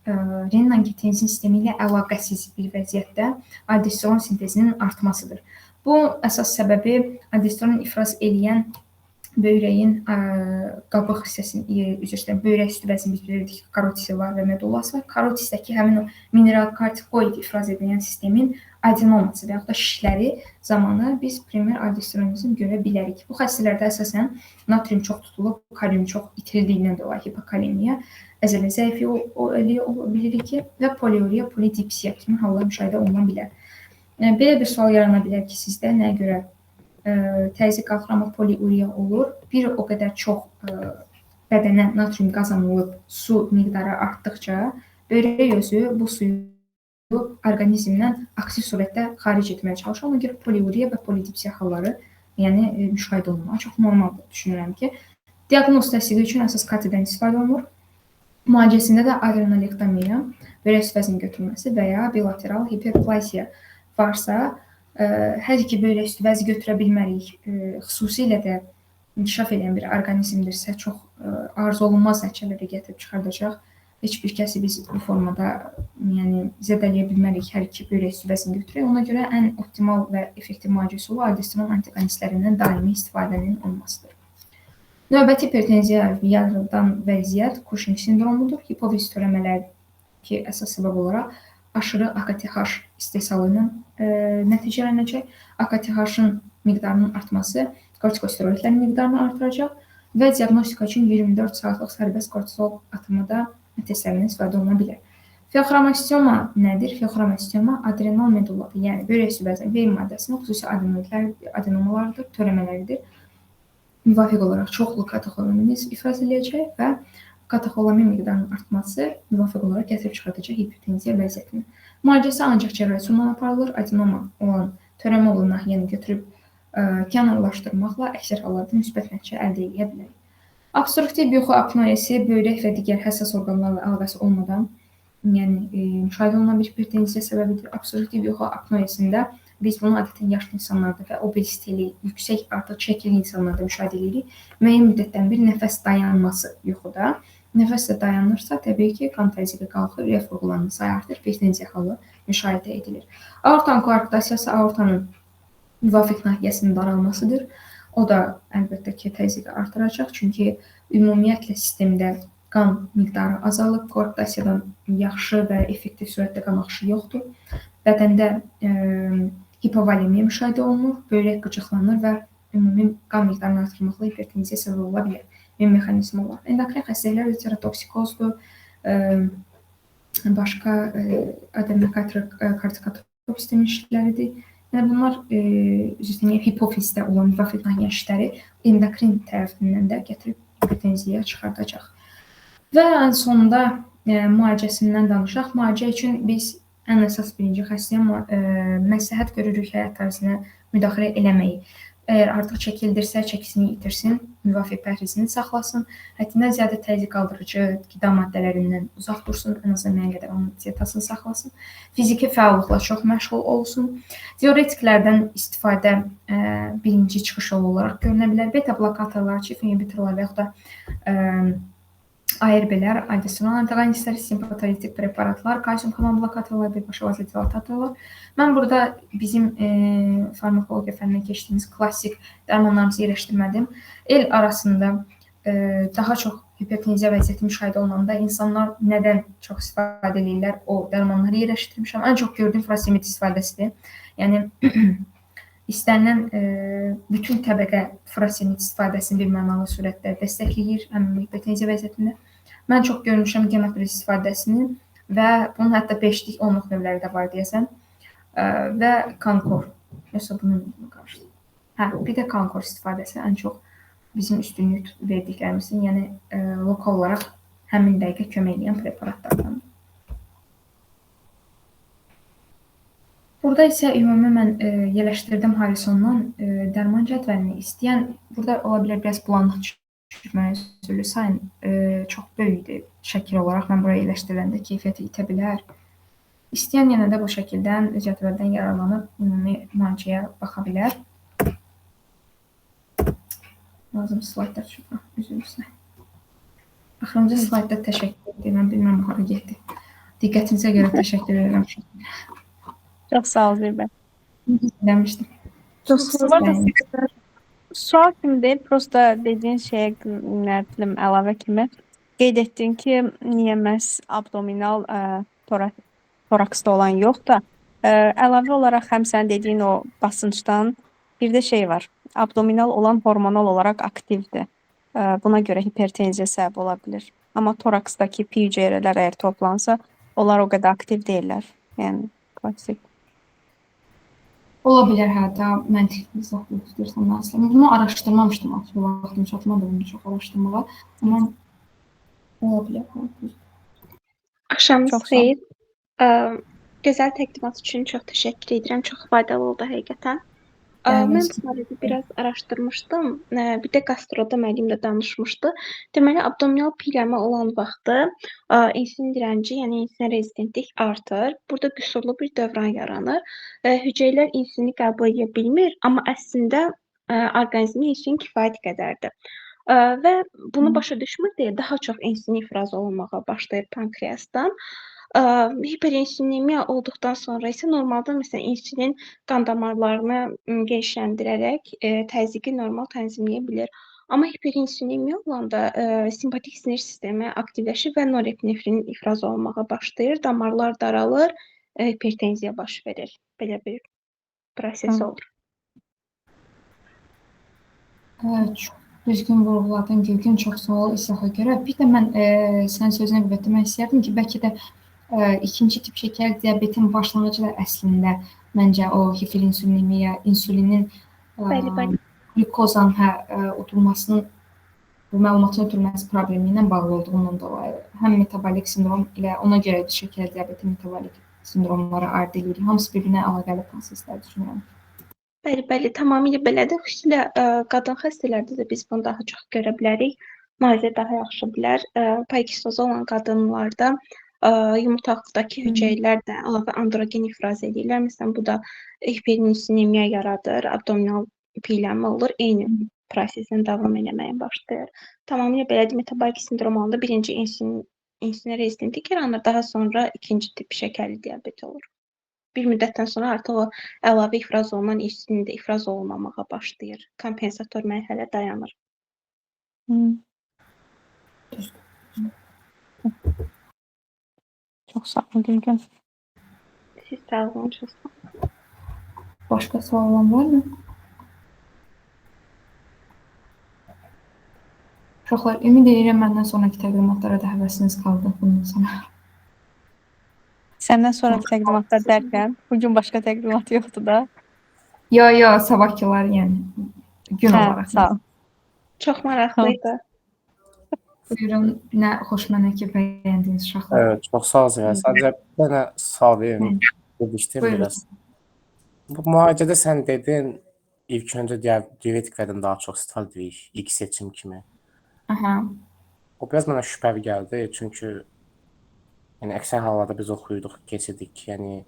renin-angiotenzin sistemi ilə əlaqəsiz bir vəziyyətdə aldosteron sintezinin artmasıdır. Bu əsas səbəbi aldosteron ifraz edən böyrəyin qabıq hissəsinin, böyrək üstü vəzini biz bilirdik ki, karotisi var və medullası var. Karotisdəki həmin o mineral kortikoid ifraz edən sistemin adenoması və yaxud da şişləri zamanı biz primer aldosteronizm görə bilərik. Bu xəstələrdə əsasən natrium çox tutulub, kalium çox itirildiyindən dolayı hipokalemiya, əzələ zəifliyi ola bilirik ki, və poliuriya, polidipsiya kimi hallar müşahidə oluna bilər. Belə bir sual yarana bilər ki, sizdə nəyə görə təzyiq qalxır, amma poliuriya olur. Bir o qədər çox bədənə natrium qazanılıb, su miqdarı artdıqca böyrək özü bu suyu orqanizmdən aktiv surətdə xaric etməyə çalışır. Ona görə poliuriya və polidipsiya halları müşahidə olunmağı çox normaldır, düşünürəm ki. Diaqnoz təsdiqi üçün əsas katedən istifadə olunur. Müalicəsində də adrenalektomiya, böyrək üstü vəzinin götürülməsi və ya bilateral hiperplaziya varsa, hər iki böyrək üstü vəzi götürə bilmərik, xüsusilə də inkişaf edən bir orqanizmdirsə, çox arzu olunmaz nəticələrə gətirib çıxardacaq. Heç bir kəsi biz bu formada zədələyə bilmərik, hər iki böyrək üstü vəzini götürək. Ona görə ən optimal və effektiv müalicə üsulu aldosteron antagonistlərindən daimi istifadənin olmasıdır. Növbəti hipertenziya yaradan vəziyyət Cushing sindromudur. Hipofiz törəmələri ki, əsas səbəb olaraq aşırı AKTH istehsalı ilə nəticələnəcək. AKTH-ın miqdarının artması kortikosteroidlərin miqdarını artıracaq və diaqnostika üçün 24 saatlıq sərbəst kortizol atımı da testlərindən istifadə oluna bilər. Feoxromastoma nədir? Feoxromastoma adrenal medulladır, yəni böyrək üstü vəzinin beyin maddəsinin xüsusi adenomalardır, törəmələridir. Müvafiq olaraq çoxlu katexolaminiz ifraz edəcək və katexolamin miqdarının artması müvafiq olaraq gətirib çıxardacaq hipertenziya vəziyyətini. Müalicəsi ancaq cərrahi üsulla aparılır. Adenoma olan, törəmə olan nahiyəni götürüb kənarlaşdırmaqla əksər hallarda müsbət nəticə əldə edə bilərik. Obstruktiv yuxu apnoyası böyrək və digər həssas orqanlarla əlaqəsi olmadan müşahidə olunan bir hipertenziya səbəbidir. Obstruktiv yuxu apnoyasında biz bunu adətən yaşlı insanlarda və obeziteli, yüksək artıq çəkili insanlarda müşahidə edirik. Müəyyən müddətdən bir nəfəs dayanması yuxuda. Nəfəs də dayanırsa, təbii ki, qan təzyiqi qalxır, ürək vurğularının sayı artır, hipertenziya halı müşahidə edilir. Aortanın koarktasiyası aortanın müvafiq nahiyəsinin daralmasıdır. O da əlbəttə ki, təzyiqi artıracaq, çünki ümumiyyətlə sistemdə qan miqdarı azalıb, koarktasiyadan yaxşı və effektiv surətdə qan axışı yoxdur. Bədəndə hipovolemiya müşahidə olunur, böyrək qıcıqlanır və ümumi qan miqdarını artırmaqla hipertenziya səbəb ola bilər. Bir mexanizm olar. Endokrin xəstəliklər uterotoksikozdur, başqa adenokardiokatropik sistem işləridir. Yəni bunlar hipofizdə olan müvafiq nahiyə işləri endokrin tərəfindən də gətirib hipertenziyaya çıxardacaq. Və ən sonunda müalicəsindən danışaq. Müalicə üçün biz ən əsas birinci xəstəyə məsləhət görürük həyat tərzinə müdaxilə eləməyi. Əgər artıq çəkildirsə, çəkisini itirsin, müvafiq pəhrizini saxlasın, həddindən ziyadə təzyiq qaldırıcı qida maddələrindən uzaq dursun, ən azından müəyyən qədər onun dietasını saxlasın, fiziki fəallıqla çox məşğul olsun. Diuretiklərdən istifadə birinci çıxış yolu olaraq görünə bilər. Beta blokatorlar, çift inhibitorlar və yaxud da ARB-lər, aldosteron antagonistləri, simpatolitik preparatlar, kalsium kanal blokatorlar, birbaşa vazodilatatorlar. Mən burada bizim farmakologiya fənninə keçdiyimiz klassik dərmanlarımızı yerləşdirmədim. El arasında daha çox hipertenziya vəziyyəti müşahidə olunanda insanlar nədən çox istifadə edirlər, o dərmanları yerləşdirmişəm. Ən çox gördüyüm furosemid istifadəsidir. Yəni istənilən bütün təbəqə furosemid istifadəsini bir mənalı surətdə dəstəkləyir həmin hipertenziya vəziyyətində. Mən çox görmüşəm genopriz istifadəsini və bunun hətta 5-lik 10-luq növləri də var deyəsən və Kankor Yoxsa bunun mi qarşıdır? Hə, bir də Concord istifadəsi ən çox bizim üstünlük verdiklərimizin, yəni lokal olaraq həmin dəqiqə kömək edən preparatlardan. Burada isə ümumi mən yerləşdirdim Harrisondan dərman cədvəlini istəyən, burada ola bilər biraz bulanıq düşmə üzrlü sayın çox böyükdür şəkil olaraq. Mən buraya yerləşdiriləndə keyfiyyəti itə bilər. İstəyən yenə də bu şəkildən cədvəldən yararlanıb ümumi müalicəyə baxa bilər. Lazım slaydlar çox üzrlüsə. Axırıncı slaydda təşəkkür edirəm. Mən bilməm hara getdi. Diqqətinizə görə təşəkkür edirəm. Çox sağ ol Zirvə. Demişdim. Sual kimi deyil, prosta dediyin şeyə nə bilim əlavə kimi qeyd etdin ki, niyə məhz abdominal toraksda olan yox da əlavə olaraq həm sən dediyin o basıncdan bir də şey var. Abdominal olan hormonal olaraq aktivdir. Buna görə hipertenziya səbəb ola bilər. Amma toraksdakı pi hüceyrələr əgər toplansa, onlar o qədər aktiv deyirlər. Yəni klassik. Ola bilər, hə, daha məntiqli izahlı istəyirsən Nasilə. Bunu araşdırmamışdım, açıq vaxtım çatmadı bunu çox araşdırmağa. Amma ola bilər. Axşamınız xeyir. Gözəl təqdimat üçün çox təşəkkür edirəm. Çox faydalı oldu həqiqətən. Mən bu barədə biraz araşdırmışdım. Bir də qastroda müəllim də danışmışdı. Deməli, abdominal piyələnmə olan vaxtı insulin direnci, yəni insulin rezistentlik artır. Burada qüsurlu bir dövran yaranır. Hüceyrələr insulini qəbul edə bilmir, amma əslində orqanizmin insulin kifayət qədərdir. Və bunu başa düşmür deyə daha çox insulin ifraz olunmağa başlayır pankreasdan. Hiperinsulinemiya olduqdan sonra isə normalda məsələn insulin qan damarlarını genişləndirərək təzyiqi normal tənzimləyə bilər. Amma hiperinsulinemiya olanda simpatik sinir sistemi aktivləşir və norepinefrin ifraz olunmağa başlayır, damarlar daralır, hipertenziya baş verir. Belə bir proses olur. Çox düzgün vurğuladın, Gülgün, çox sağ ol izaha görə. Bir də mən sən sözünə qüvvət demək istəyərdim ki, bəlkə də ikinci tip şəkər diabetin başlanğıcı da əslində məncə o hiperinsulinemiya, insulinin glukozan ötürülməsinin bu məlumatın ötürülməsi problemi ilə bağlı olduğundan dolayı həm metabolik sindrom ilə ona görə də şəkər diabeti metabolik sindromlara aid edilir. Hamısı bir-birinə əlaqəli proseslər düşünürəm. Bəli, tamamilə belədir. Xüsusilə qadın xəstələrdə də biz bunu daha çox görə bilərik. Müalicə daha yaxşı bilər. Polikistoza olan qadınlarda yumurtaqlıqdakı hüceyrələr də əlavə androgen ifraz edirlər. Məsələn, bu da hiperinsulinemiya yaradır, abdominal piyələnmə olur, eyni proseslə davam etməyə başlayır. Tamamilə belədir. Metabolik sindrom olanda birinci insulinə rezistentlik yaranır, daha sonra ikinci tip şəkərli diabet olur. Bir müddətdən sonra artıq o əlavə ifraz olunan insulin də ifraz olunmamağa başlayır. Kompensator mərhələ dayanır. Çox sağ ol, Gülgün. Siz sağ olun, çox sağ olun. Başqa sual olan varmı? Uşaqlar, ümid edirəm məndən sonraki təqdimatlara da həvəsiniz qaldı bundan sonra. Səndən sonraki təqdimatlar dərkən, bugün başqa təqdimat yoxdur da. Yo, sabahkılar, yəni gün olaraq. Sağ ol. Çox maraqlıydı. Buyurun, nə xoş mənə ki, bəyəndiniz uşaqlar. Evet, çox sağ ol Zirvə. Sadəcə mənə sual verin, dedikdim biraz. Bu müalicədə sən dedin, ilk öncə diuretiklərdən daha çox istifadə edirik, ilk seçim kimi. Aha. O biraz mənə şübhəli gəldi, çünki yəni əksər hallarda biz oxuyurduq, keçirdik, yəni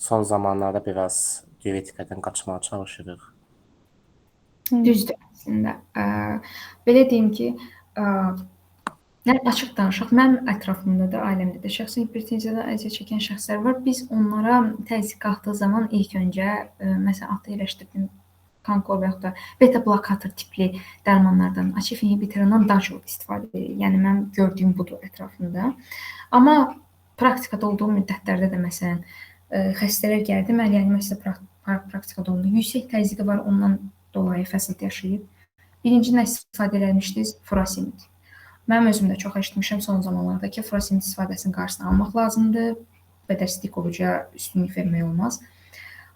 son zamanlarda biraz diuretiklərdən qaçmağa çalışırıq. Düzdür əslində. Belə deyim ki, açıq danışaq, mənim ətrafımda da, ailəmdə də şəxsi hipertenziyadan əziyyət çəkən şəxslər var. Biz onlara təzyiq qalxdığı zaman ilk öncə, məsələn, adda yerləşdirdim Concord və yaxud da beta blokator tipli dərmanlardan, ACE inhibitorundan daha çox istifadə edirik. Yəni, mən gördüyüm budur ətrafında. Amma praktikada olduğu müddətlərdə də, məsələn, xəstələr gəldi, mən yəni məsələn, praktikada oldu. Yüksək təzyiqi var, ondan dolayı fəsad yaşayıb. Birinci nə istifadə edilmişdiniz? Furasimid. Mənim özüm də çox eşitmişəm son zamanlarda ki, furasimid istifadəsinin qarşısını almaq lazımdır. Bədərsizlik oruca üstünlük vermək olmaz.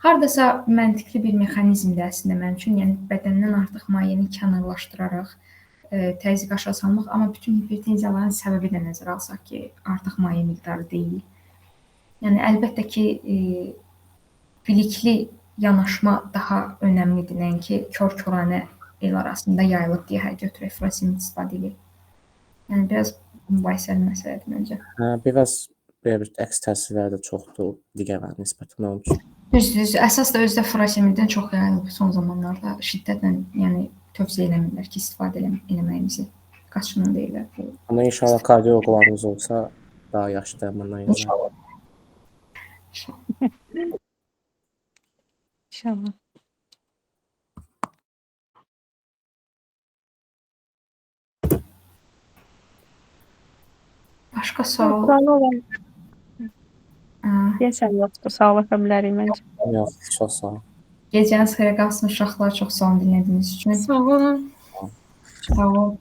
hardasa məntiqli bir mexanizmdir əslində mənim üçün. Yəni bədəndən artıq mayeəni kənarlaşdıraraq təzyiq aşağı salmaq, amma bütün hipertenziyaların səbəbi də nəzərə alsaq ki, artıq maye miqdarı deyil. Yəni əlbəttə ki, bilikli yanaşma daha önəmlidir, nəinki kör-koranə el arasında yayılıb deyə hər götürək furosemid istifadə edək. Yəni biraz mübahisəli məsələdir məncə. Biraz belə bir əks təsirləri də çoxdur digərlərinə nisbətən onun üçün. Düzdür. Əsas da özdə furosemiddən çox yayılıb son zamanlarda. Şiddətlə, yəni tövsiyə eləmirlər ki, istifadə eləməyimizi. Qaçının deyirlər. Amma inşallah kardioloqlarımız olsa daha yaxşı dərmanlar yazar. İnşallah. Başqa sual? Deyəsən yoxdur. Sağlata bilərik məncə. Yox, çox sağ ol. Gecəniz xeyrə qalsın uşaqlar. Çox sağ olun dinlədiyiniz üçün. Sağ olun. Sağ olun.